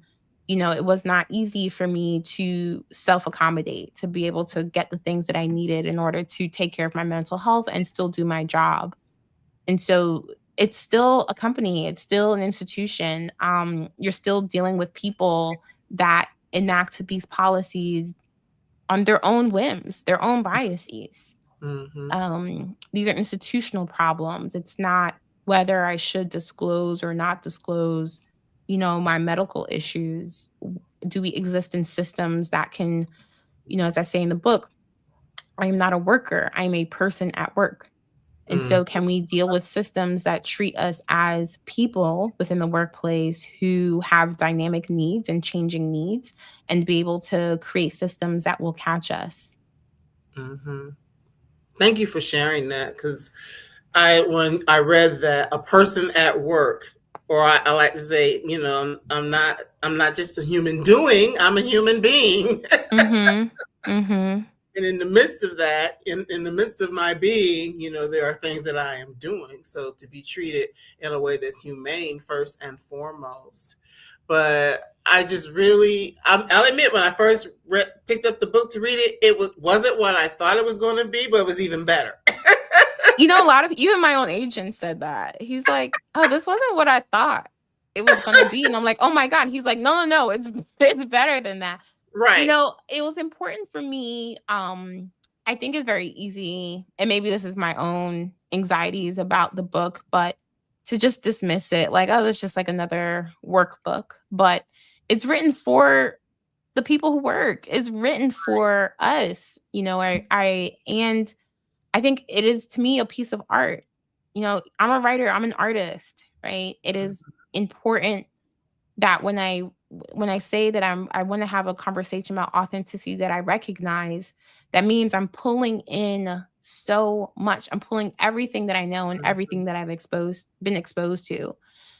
Speaker 2: it was not easy for me to self accommodate, to be able to get the things that I needed in order to take care of my mental health and still do my job. And so it's still a company, it's still an institution. You're still dealing with people that enact these policies on their own whims, their own biases.
Speaker 1: Mm-hmm.
Speaker 2: These are institutional problems. It's not whether I should disclose or not disclose, my medical issues. Do we exist in systems that can, as I say in the book, I am not a worker, I'm a person at work. And
Speaker 1: Mm-hmm.
Speaker 2: so, can we deal with systems that treat us as people within the workplace who have dynamic needs and changing needs, and be able to create systems that will catch us?
Speaker 1: Mm-hmm. Thank you for sharing that, because when I read that a person at work, or I like to say, I'm not just a human doing, I'm a human being.
Speaker 2: Mhm. Mhm.
Speaker 1: And in the midst of that, in the midst of my being, there are things that I am doing. So to be treated in a way that's humane first and foremost. But I just really, I'll admit, when I first picked up the book to read it, wasn't what I thought it was going to be, but it was even better.
Speaker 2: A lot of even my own agent said that. He's like, "Oh, this wasn't what I thought it was gonna be." And I'm like, "Oh my God." He's like, "No, no, no, it's better than that."
Speaker 1: Right.
Speaker 2: It was important for me. I think it's very easy, and maybe this is my own anxieties about the book, but to just dismiss it like, "Oh, it's just like another workbook." But it's written for the people who work. It's written for us. I think it is, to me, a piece of art. I'm a writer, I'm an artist, right? It is important that when I say that I want to have a conversation about authenticity, that I recognize that means I'm pulling in so much. I'm pulling everything that I know and
Speaker 1: Mm-hmm.
Speaker 2: everything that I've been exposed to.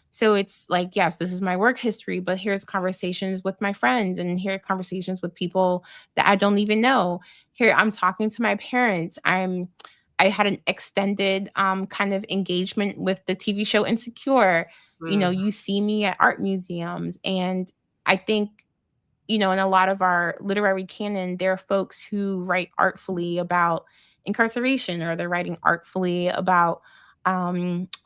Speaker 2: So it's like, yes, this is my work history, but here's conversations with my friends, and here are conversations with people that I don't even know. Here I'm talking to my parents. I had an extended kind of engagement with the TV show Insecure.
Speaker 1: Mm-hmm.
Speaker 2: You see me at art museums, and I think, in a lot of our literary canon, there are folks who write artfully about incarceration, or they're writing artfully about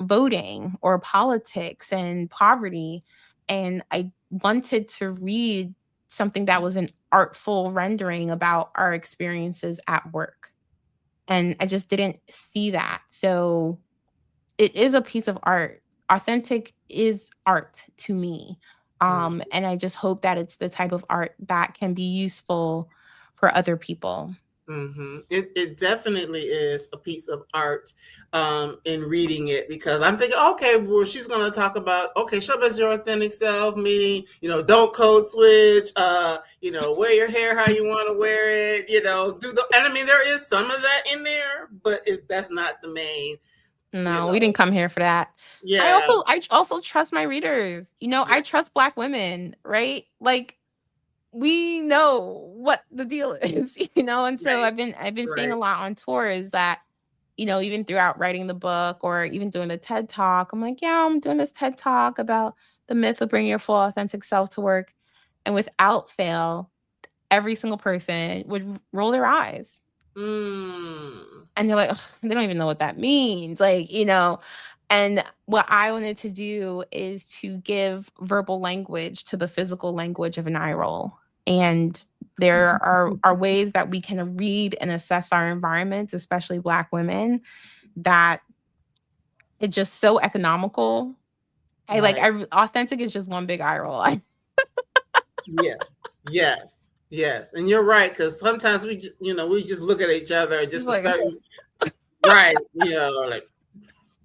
Speaker 2: voting or politics and poverty. And I wanted to read something that was an artful rendering about our experiences at work. And I just didn't see that. So it is a piece of art. Authentic is art to me. And I just hope that it's the type of art that can be useful for other people.
Speaker 1: Mm-hmm. It definitely is a piece of art, in reading it, because I'm thinking, okay, well, she's going to talk about, okay, show us your authentic self, meaning, don't code switch, wear your hair how you want to wear it, and I mean, there is some of that in there, but that's not the main, you
Speaker 2: No, we
Speaker 1: know,
Speaker 2: didn't come here for that.
Speaker 1: yeah,
Speaker 2: I also trust my readers.
Speaker 1: yeah,
Speaker 2: I trust Black women, right? Like, we know what the deal is, and so
Speaker 1: right,
Speaker 2: I've been seeing
Speaker 1: right.
Speaker 2: a lot on tour is that, even throughout writing the book or even doing the TED Talk, I'm like, yeah, I'm doing this TED Talk about the myth of bringing your full authentic self to work. And without fail, every single person would roll their eyes.
Speaker 1: Mm.
Speaker 2: And they're like, "Ugh, they don't even know what that means." Like, and what I wanted to do is to give verbal language to the physical language of an eye roll. And there are ways that we can read and assess our environments, especially Black women, that it's just so economical.
Speaker 1: Right.
Speaker 2: Authentic is just one big eye roll.
Speaker 1: Yes. Yes. Yes. And you're right, because sometimes we just look at each other
Speaker 2: Just
Speaker 1: just a
Speaker 2: like
Speaker 1: certain right, like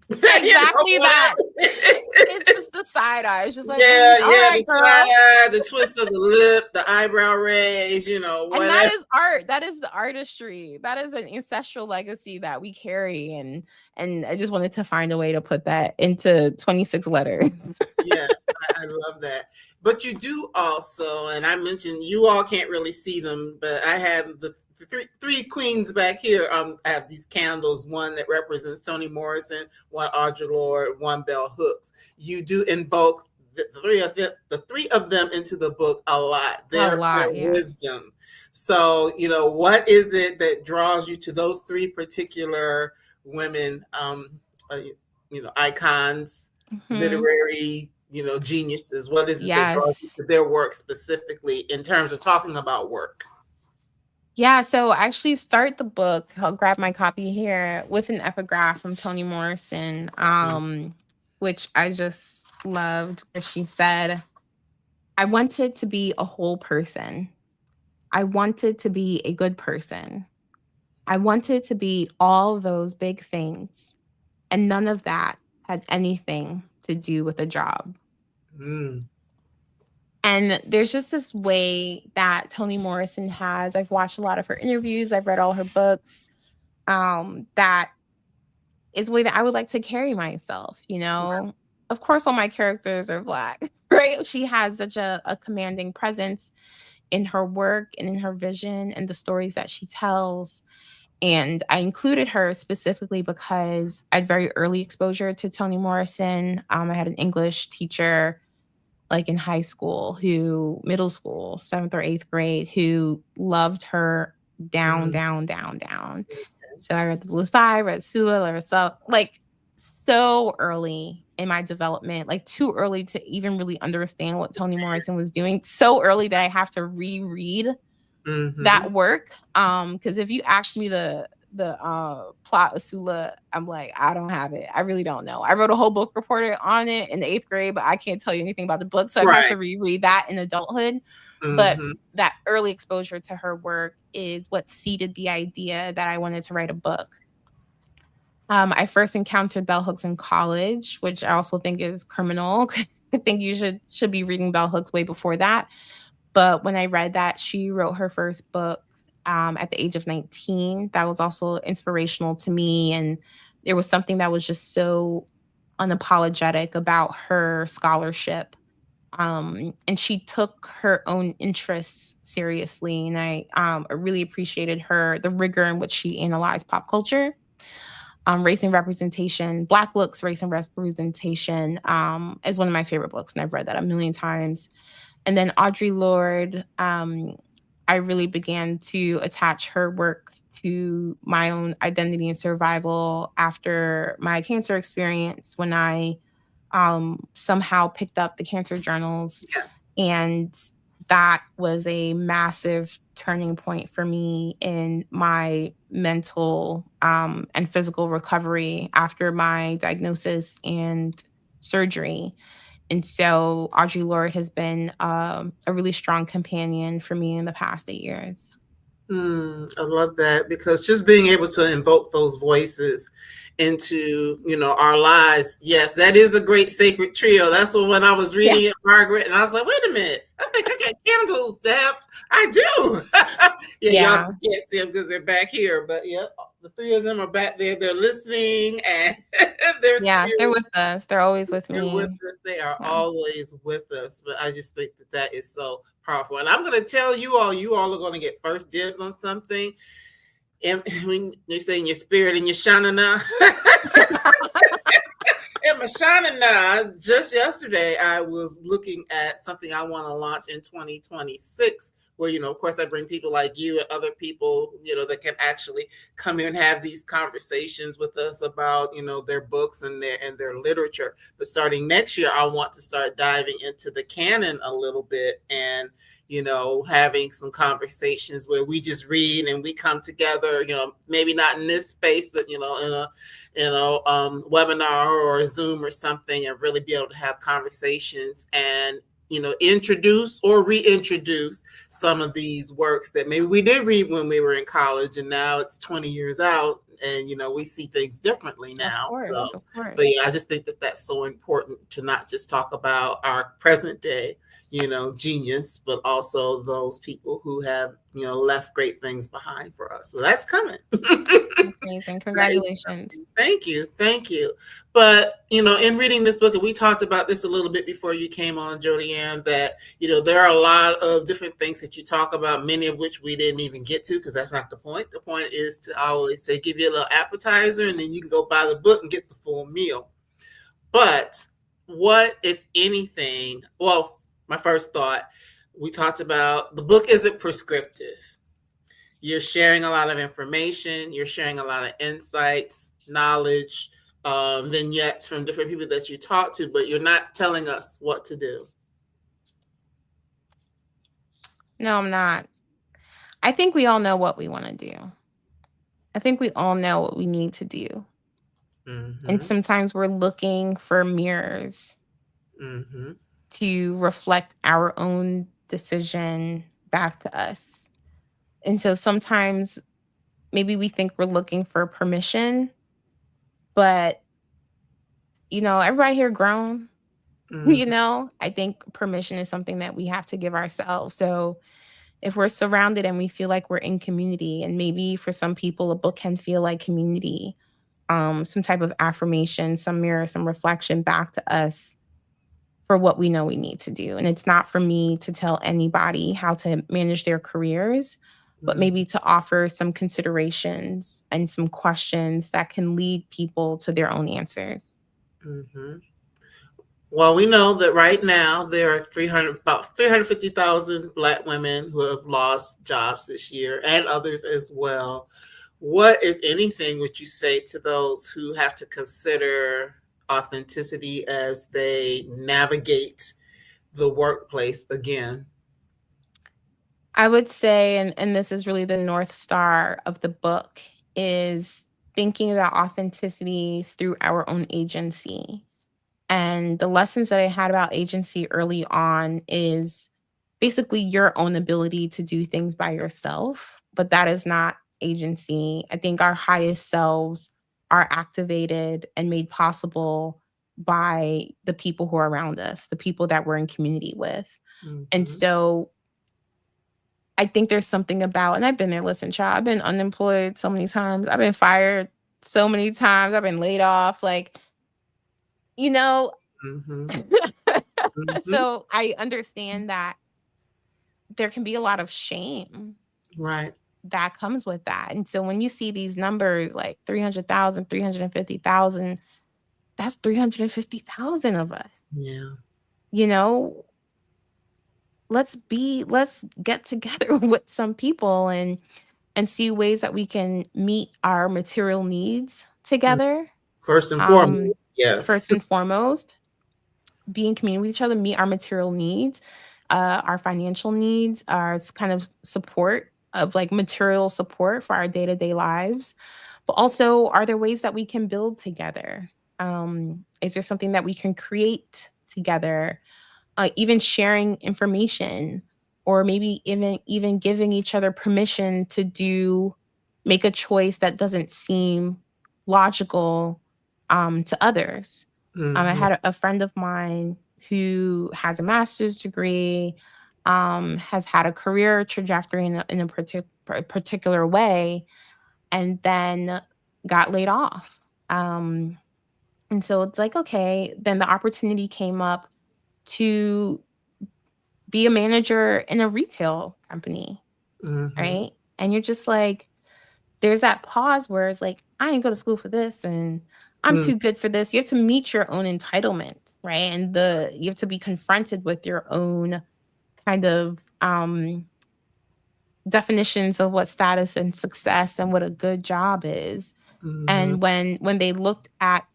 Speaker 2: exactly that.
Speaker 1: whatever.
Speaker 2: It's just the side eye. It's just like,
Speaker 1: Yeah,
Speaker 2: all
Speaker 1: yeah,
Speaker 2: right,
Speaker 1: the
Speaker 2: girl.
Speaker 1: side eye, the twist of the lip, the eyebrow raise,
Speaker 2: And that
Speaker 1: whatever.
Speaker 2: is art. That is the artistry. That is an ancestral legacy that we carry. And I just wanted to find a way to put that into 26 letters.
Speaker 1: Yes, I love that. But you do also, and I mentioned you all can't really see them, but I have the three queens back here. I have these candles, one that represents Toni Morrison, one Audre Lorde, one Bell Hooks. You do invoke the three of them into the book a lot.
Speaker 2: A
Speaker 1: Their
Speaker 2: lot, yeah.
Speaker 1: wisdom. So, what is it that draws you to those three particular women, uh, icons,
Speaker 2: Mhm.
Speaker 1: literary, geniuses? What is it that draws you
Speaker 2: Yes.
Speaker 1: to their work specifically in terms of talking about work?
Speaker 2: Yeah, so I actually start the book. I'll grab my copy here with an epigraph from Toni Morrison, which I just loved, where she said, "I wanted to be a whole person. I wanted to be a good person. I wanted to be all those big things, and none of that had anything to do with a job."
Speaker 1: Mm.
Speaker 2: And there's just this way that Toni Morrison has. I've watched a lot of her interviews, I've read all her books. That is a way that I would like. To carry myself. Of course, all my characters are Black, right? She has such a commanding presence in her work and in her vision and the stories that she tells. And I included her specifically because I had very early exposure to Toni Morrison. I had an English teacher, like in high school, middle school, seventh or eighth grade, who loved her down,
Speaker 1: Mm.
Speaker 2: down, down, down. So I read The Blue Sky, read Sula, like so early in my development, like too early to even really understand what Toni Morrison was doing. So early that I have to reread
Speaker 1: Mm-hmm.
Speaker 2: that work. Because if you ask me the plot of Sula, I'm like, I don't have it. I really don't know. I wrote a whole book report on it in the eighth grade, but I can't tell you anything about the book. So I've had
Speaker 1: Right.
Speaker 2: to reread that in adulthood. But
Speaker 1: Mm-hmm.
Speaker 2: that early exposure to her work is what seeded the idea that I wanted to write a book. I first encountered bell hooks in college, which I also think is criminal. I think you should be reading bell hooks way before that. But when I read that she wrote her first book at the age of 19, that was also inspirational to me. And there was something that was just so unapologetic about her scholarship. And she took her own interests seriously. And I really appreciated the rigor in which she analyzed pop culture, race and representation. Black looks, race and representation is one of my favorite books. And I've read that a million times. And then Audre Lorde, I really began to attach her work to my own identity and survival after my cancer experience, when I somehow picked up the cancer journals.
Speaker 1: Yes.
Speaker 2: And that was a massive turning point for me in my mental and physical recovery after my diagnosis and surgery. And so Audre Lorde has been a really strong companion for me in the past 8 years.
Speaker 1: I love that, because just being able to invoke those voices into our lives. Yes, that is a great sacred trio. That's what, when I was
Speaker 2: Yeah.
Speaker 1: reading it, Margaret, and I was like, wait a minute, I think I got candles to have. I do. Yeah, y'all
Speaker 2: Yeah.
Speaker 1: just can't see them because they're back here, but yeah, the three of them are back there. They're listening, and their
Speaker 2: Yeah. They're
Speaker 1: spirit.
Speaker 2: with us. They're always with
Speaker 1: They're with
Speaker 2: me.
Speaker 1: us. They are
Speaker 2: Yeah.
Speaker 1: always with us. But I just think that is so powerful. And I'm going to tell you all are going to get first dibs on something. And when they say in your spirit and your shanana, in my just yesterday, I was looking at something I want to launch in 2026 where, of course, I bring people like you and other people, that can actually come here and have these conversations with us about, their books and their literature. But starting next year, I want to start diving into the canon a little bit, and having some conversations where we just read and we come together, maybe not in this space, but in a webinar or a Zoom or something, and really be able to have conversations and introduce or reintroduce some of these works that maybe we did read when we were in college, and now it's 20 years out, and we see things differently
Speaker 2: Of
Speaker 1: now. So,
Speaker 2: course, of course.
Speaker 1: but yeah, I just think that that's so important to not just talk about our present day genius, but also those people who have left great things behind for us. So that's coming.
Speaker 2: That's amazing. Congratulations.
Speaker 1: Thank you. Thank you. But, in reading this book, and we talked about this a little bit before you came on, Jodi-Ann, that, there are a lot of different things that you talk about, many of which we didn't even get to, because that's not the point. The point is to always say, give you a little appetizer, and then you can go buy the book and get the full meal. But what, if anything, well, my first thought, we talked about the book isn't prescriptive. You're sharing a lot of information. You're sharing a lot of insights, knowledge, vignettes from different people that you talk to, but you're not telling us what to do.
Speaker 2: No, I'm not. I think we all know what we want to do. I think we all know what we need to do.
Speaker 1: Mm-hmm.
Speaker 2: And sometimes we're looking for mirrors
Speaker 1: Mm-hmm.
Speaker 2: to reflect our own decision back to us. And so sometimes maybe we think we're looking for permission, but everybody here grown.
Speaker 1: Mm-hmm.
Speaker 2: I think permission is something that we have to give ourselves. So if we're surrounded and we feel like we're in community, and maybe for some people a book can feel like community, some type of affirmation, some mirror, some reflection back to us for what we know we need to do. And it's not for me to tell anybody how to manage their careers, but maybe to offer some considerations and some questions that can lead people to their own answers.
Speaker 1: Mm-hmm. Well, we know that right now there are about 350,000 Black women who have lost jobs this year, and others as well. What, if anything, would you say to those who have to consider authenticity as they navigate the workplace again?
Speaker 2: I would say, and this is really the North Star of the book, is thinking about authenticity through our own agency. And the lessons that I had about agency early on is basically your own ability to do things by yourself, but that is not agency. I think our highest selves are activated and made possible by the people who are around us, the people that we're in community with. And
Speaker 1: Mm-hmm.
Speaker 2: so I think there's something about, and I've been there, listen, child, I've been unemployed so many times. I've been fired so many times. I've been laid off. Like, you know,
Speaker 1: Mm-hmm. Mm-hmm.
Speaker 2: so I understand that there can be a lot of shame
Speaker 1: Right.
Speaker 2: that comes with that. And so when you see these numbers like 300,000, 350,000, that's 350,000 of us.
Speaker 1: Yeah.
Speaker 2: You know, let's get together with some people and see ways that we can meet our material needs together.
Speaker 1: First and
Speaker 2: Um,
Speaker 1: foremost, yes.
Speaker 2: First and foremost, be in community with each other, meet our material needs, our financial needs, our kind of support of like material support for our day to day lives. But also, are there ways that we can build together? Is there something that we can create together? Even sharing information, or maybe even giving each other permission to make a choice that doesn't seem logical to others. I
Speaker 1: Mm-hmm.
Speaker 2: had a friend of mine who has a master's degree, has had a career trajectory in a particular way, and then got laid off. And so it's like, okay, then the opportunity came up to be a manager in a retail company,
Speaker 1: Mm-hmm.
Speaker 2: right? And you're just like, there's that pause where it's like, I didn't go to school for this and I'm
Speaker 1: Mm-hmm.
Speaker 2: too good for this. You have to meet your own entitlement, right? And you have to be confronted with your own kind of definitions of what status and success and what a good job is.
Speaker 1: Mm-hmm.
Speaker 2: And when they looked at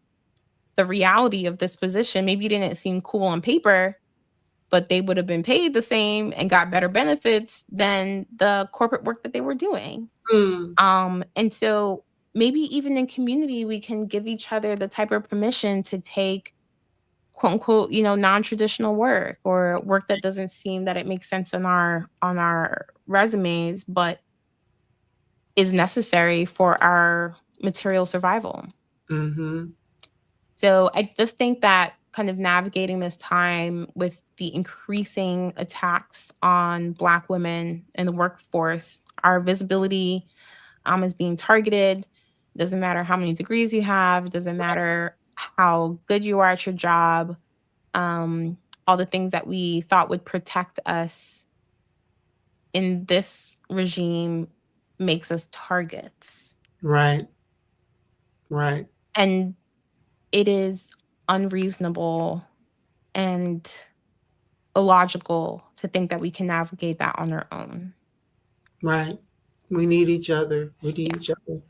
Speaker 2: the reality of this position, maybe it didn't seem cool on paper, but they would have been paid the same and got better benefits than the corporate work that they were doing.
Speaker 1: Mm.
Speaker 2: And so maybe even in community, we can give each other the type of permission to take quote unquote, non-traditional work or work that doesn't seem that it makes sense on our resumes, but is necessary for our material survival.
Speaker 1: Mm-hmm.
Speaker 2: So I just think that kind of navigating this time with the increasing attacks on Black women in the workforce, our visibility is being targeted. It doesn't matter how many degrees you have. It doesn't matter how good you are at your job. All the things that we thought would protect us in this regime makes us targets.
Speaker 1: Right. Right.
Speaker 2: And it is unreasonable and illogical to think that we can navigate that on our own.
Speaker 1: Right. We need each other. We need
Speaker 2: Yeah.
Speaker 1: each other.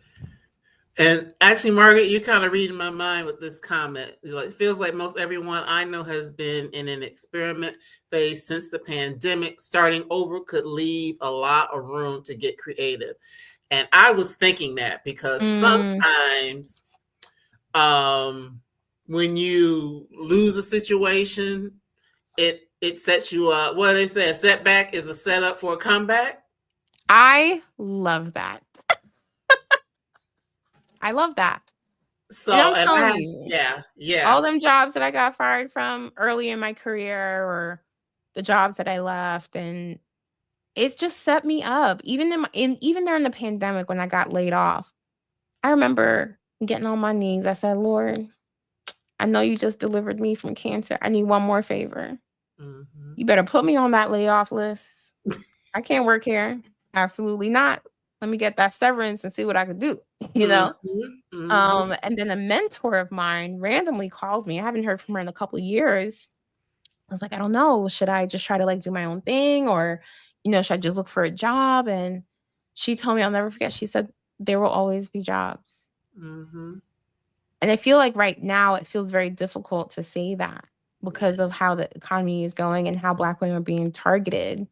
Speaker 1: And actually, Margaret, you're kind of reading my mind with this comment. It feels like most everyone I know has been in an experiment phase since the pandemic. Starting over could leave a lot of room to get creative. And I was thinking that because sometimes when you lose a situation, it sets you up. What do they say? A setback is a setup for a comeback.
Speaker 2: I love that. I love that.
Speaker 1: So,
Speaker 2: And I'm
Speaker 1: and
Speaker 2: telling you,
Speaker 1: yeah.
Speaker 2: all them jobs that I got fired from early in my career or the jobs that I left, and it's just set me up. Even during the pandemic when I got laid off, I remember getting on my knees. I said, Lord, I know you just delivered me from cancer. I need one more favor.
Speaker 1: Mm-hmm.
Speaker 2: You better put me on that layoff list. I can't work here. Absolutely not. Let me get that severance and see what I could do, you know?
Speaker 1: Mm-hmm. Mm-hmm.
Speaker 2: And then a mentor of mine randomly called me. I haven't heard from her in a couple of years. I was like, I don't know. Should I just try to like do my own thing or, should I just look for a job? And she told me, I'll never forget. She said, there will always be jobs.
Speaker 1: Mm-hmm.
Speaker 2: And I feel like right now it feels very difficult to say that because of how the economy is going and how Black women are being targeted.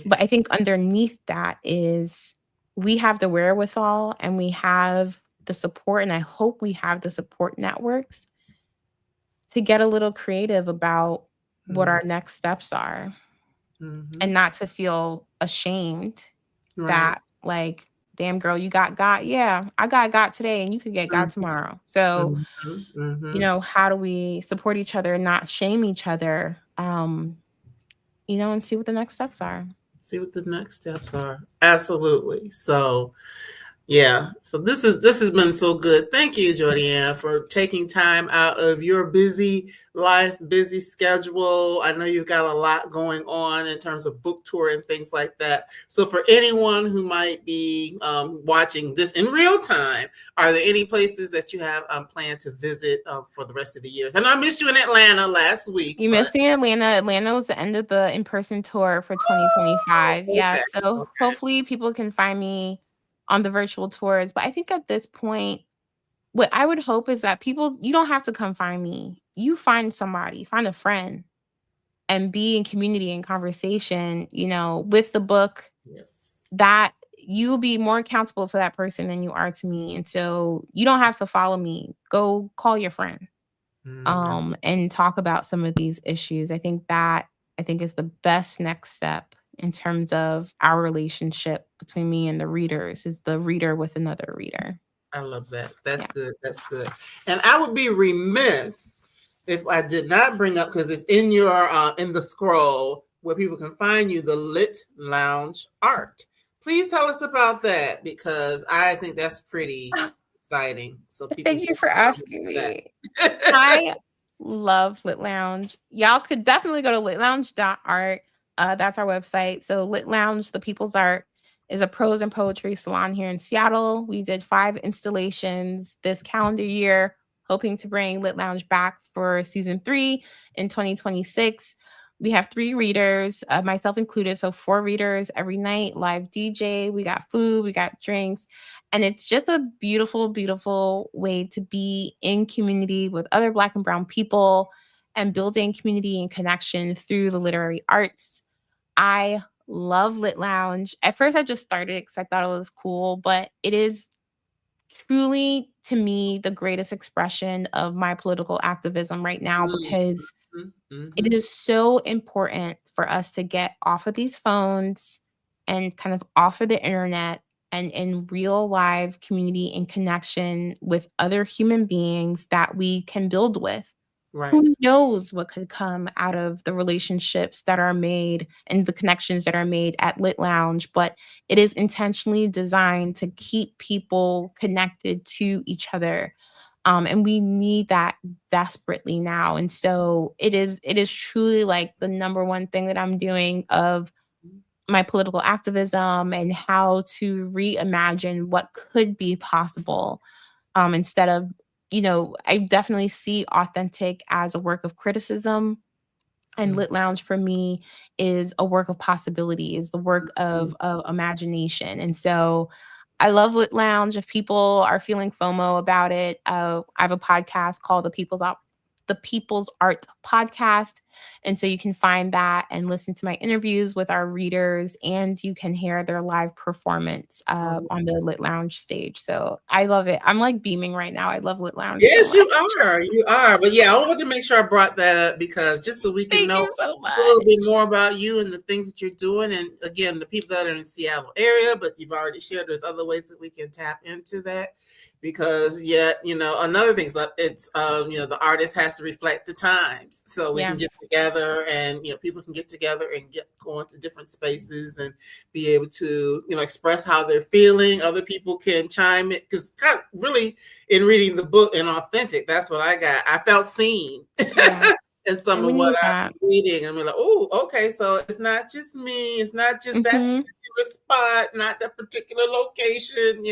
Speaker 2: But I think underneath that is we have the wherewithal and we have the support, and I hope we have the support networks to get a little creative about what our next steps are and not to feel ashamed
Speaker 1: Right.
Speaker 2: that like, damn girl, you got, yeah, I got today and you could get got tomorrow. So,
Speaker 1: Mm-hmm. Mm-hmm.
Speaker 2: how do we support each other, not shame each other, and see what the next steps are.
Speaker 1: See what the next steps are. Absolutely. So, yeah. So this has been so good. Thank you, Jodi-Ann, for taking time out of your busy life, busy schedule. I know you've got a lot going on in terms of book tour and things like that. So for anyone who might be watching this in real time, are there any places that you have planned to visit for the rest of the year? And I missed you in Atlanta last week.
Speaker 2: You missed me in Atlanta. Atlanta was the end of the in-person tour for 2025. Yeah.
Speaker 1: Okay.
Speaker 2: So hopefully people can find me on the virtual tours. But I think at this point, what I would hope is that you don't have to come find me. You find somebody, find a friend, and be in community and conversation, with the book,
Speaker 1: Yes.
Speaker 2: that you'll be more accountable to that person than you are to me. And so you don't have to follow me. Go call your friend, and talk about some of these issues. I think is the best next step in terms of our relationship between me and the readers, is the reader with another reader.
Speaker 1: I love that. That's good. That's good. And I would be remiss if I did not bring up, because it's in your in the scroll where people can find you, the Lit Lounge art. Please tell us about that, because I think that's pretty exciting. So people
Speaker 2: Thank you for asking me. I love Lit Lounge. Y'all could definitely go to litlounge.art. That's our website. So Lit Lounge, the People's Art, is a prose and poetry salon here in Seattle. We did 5 installations this calendar year, hoping to bring Lit Lounge back for season 3 in 2026. We have 3 readers, myself included, so 4 readers every night, live DJ, we got food, we got drinks, and it's just a beautiful, beautiful way to be in community with other Black and brown people and building community and connection through the literary arts. I love Lit Lounge. At first, I just started it because I thought it was cool, but it is truly, to me, the greatest expression of my political activism right now because it is so important for us to get off of these phones and kind of off of the internet and in real live community and connection with other human beings that we can build with.
Speaker 1: Right.
Speaker 2: Who knows what could come out of the relationships that are made and the connections that are made at Lit Lounge, but it is intentionally designed to keep people connected to each other. And we need that desperately now. And so it is truly like the number one thing that I'm doing of my political activism and how to reimagine what could be possible, instead of, I definitely see authentic as a work of criticism, and Lit Lounge for me is a work of possibility, is the work of imagination. And so I love Lit Lounge. If people are feeling FOMO about it, I have a podcast called the People's Art Podcast. And so you can find that and listen to my interviews with our readers, and you can hear their live performance on the Lit Lounge stage. So I love it. I'm like beaming right now. I love Lit Lounge so
Speaker 1: Yes,
Speaker 2: much.
Speaker 1: you are. But yeah, I wanted to make sure I brought that up because just so we can
Speaker 2: Thank
Speaker 1: know
Speaker 2: you so
Speaker 1: a little bit
Speaker 2: much.
Speaker 1: more about you and the things that you're doing. And again, the people that are in the Seattle area, but you've already shared there's other ways that we can tap into that. Because yet, another thing is that it's the artist has to reflect the times. So we can get
Speaker 2: Yes.
Speaker 1: together and people can get together and go into different spaces and be able to, express how they're feeling. Other people can chime in because kind of really in reading the book and authentic, that's what I got. I felt seen
Speaker 2: Yeah.
Speaker 1: in some
Speaker 2: And we
Speaker 1: of what
Speaker 2: need
Speaker 1: I
Speaker 2: that.
Speaker 1: was reading. I'm like, oh, okay, so it's not just me, it's not just that
Speaker 2: Mhm.
Speaker 1: particular spot, not that particular location,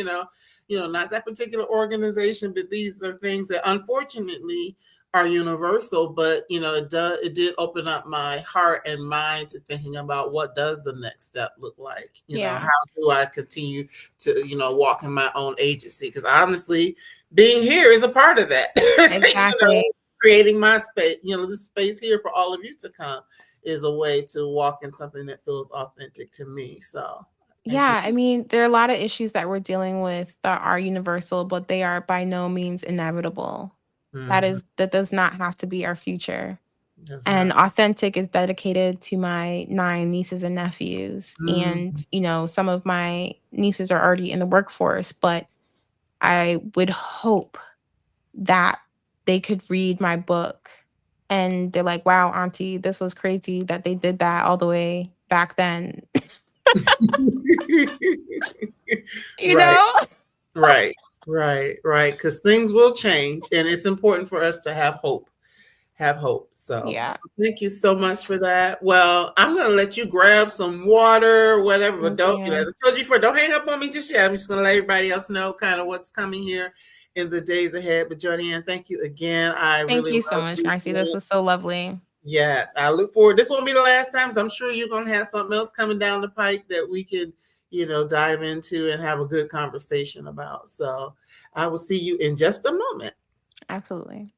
Speaker 1: not that particular organization, but these are things that unfortunately are universal. But it did open up my heart and mind to thinking about what does the next step look like.
Speaker 2: Yeah.
Speaker 1: How do I continue to walk in my own agency? Because honestly, being here is a part of that.
Speaker 2: Exactly.
Speaker 1: Creating my space, this space here for all of you to come is a way to walk in something that feels authentic to me. So thank you.
Speaker 2: Yeah, I mean, there are a lot of issues that we're dealing with that are universal, but they are by no means inevitable. That does not have to be our future.
Speaker 1: Does
Speaker 2: And
Speaker 1: not.
Speaker 2: Authentic is dedicated to my 9 nieces and nephews. And,
Speaker 1: Mhm.
Speaker 2: some of my nieces are already in the workforce, but I would hope that they could read my book and they're like, wow, auntie, this was crazy that they did that all the way back then. you
Speaker 1: Right,
Speaker 2: know?
Speaker 1: right. Because things will change, and it's important for us to have hope. Have hope. So
Speaker 2: Yeah.
Speaker 1: thank you so much for that. Well, I'm gonna let you grab some water, whatever, but
Speaker 2: Thank
Speaker 1: don't, as
Speaker 2: you.
Speaker 1: I told you before, don't hang up on me just yet. I'm just gonna let everybody else know kind of what's coming here in the days ahead. But Jodi-Ann, thank you again. I
Speaker 2: Thank
Speaker 1: really
Speaker 2: you so
Speaker 1: love
Speaker 2: much,
Speaker 1: you.
Speaker 2: Marcy. This was so lovely.
Speaker 1: Yes, I look forward. This won't be the last time, so I'm sure you're gonna have something else coming down the pike that we can, dive into and have a good conversation about. So I will see you in just a moment.
Speaker 2: Absolutely.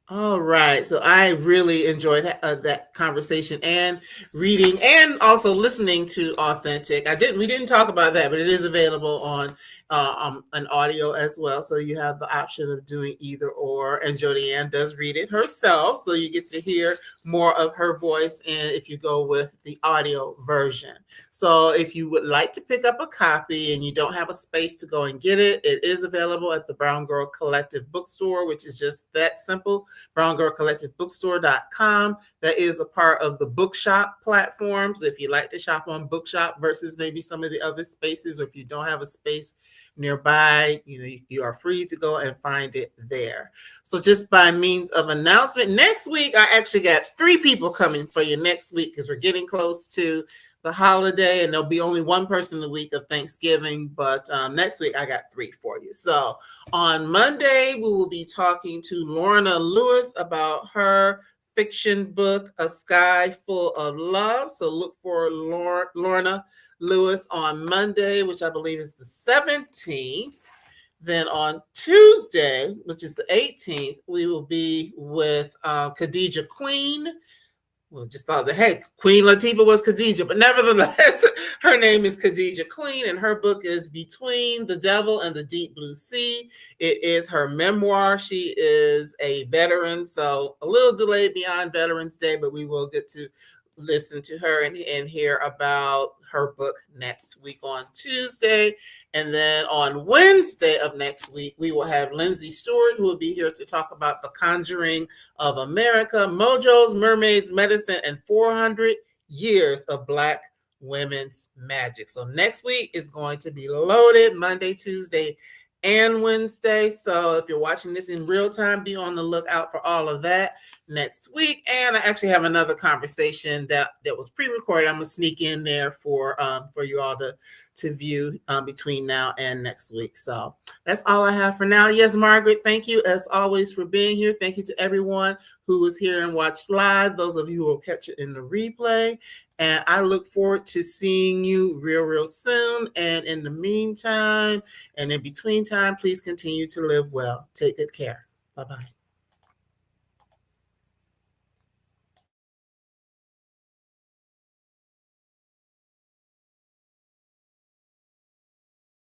Speaker 1: All right. So I really enjoyed that conversation and reading and also listening to Authentic. We didn't talk about that, but it is available on an audio as well. So you have the option of doing either or. And Jodi-Ann does read it herself. So you get to hear more of her voice and if you go with the audio version. So if you would like to pick up a copy and you don't have a space to go and get it, it is available at the Brown Girl Collective Bookstore, which is just that simple. BrownGirlCollectiveBookstore.com. That is a part of the Bookshop platform. So if you like to shop on Bookshop versus maybe some of the other spaces, or if you don't have a space nearby, you are free to go and find it there. So just by means of announcement, next week, I actually got 3 people coming for you next week because we're getting close to the holiday and there'll be only one person the week of Thanksgiving. But next week, I got 3 for you. So on Monday, we will be talking to Lorna Lewis about her fiction book, A Sky Full of Love. So look for Lorna Lewis on Monday, which I believe is the 17th. Then on Tuesday, which is the 18th, we will be with Khadijah Queen. Well, just thought that, hey, Queen Latifah was Khadijah, but nevertheless, her name is Khadijah Queen, and her book is Between the Devil and the Deep Blue Sea. It is her memoir. She is a veteran, so a little delayed beyond Veterans Day, but we will get to listen to her and hear about her book next week on Tuesday. And then on Wednesday of next week, we will have Lindsay Stewart, who will be here to talk about The Conjuring of America, Mojos, Mermaids, Medicine, and 400 Years of Black Women's Magic. So next week is going to be loaded, Monday, Tuesday, and Wednesday. So if you're watching this in real time, be on the lookout for all of that next week. And I actually have another conversation that was pre-recorded. I'm gonna sneak in there for you all to view between now and next week. So that's all I have for now. Yes, Margaret, thank you as always for being here. Thank you to everyone who was here and watched live, those of you who will catch it in the replay. And I look forward to seeing you real soon. And in the meantime, and in between time, please continue to live well. Take good care. Bye-bye.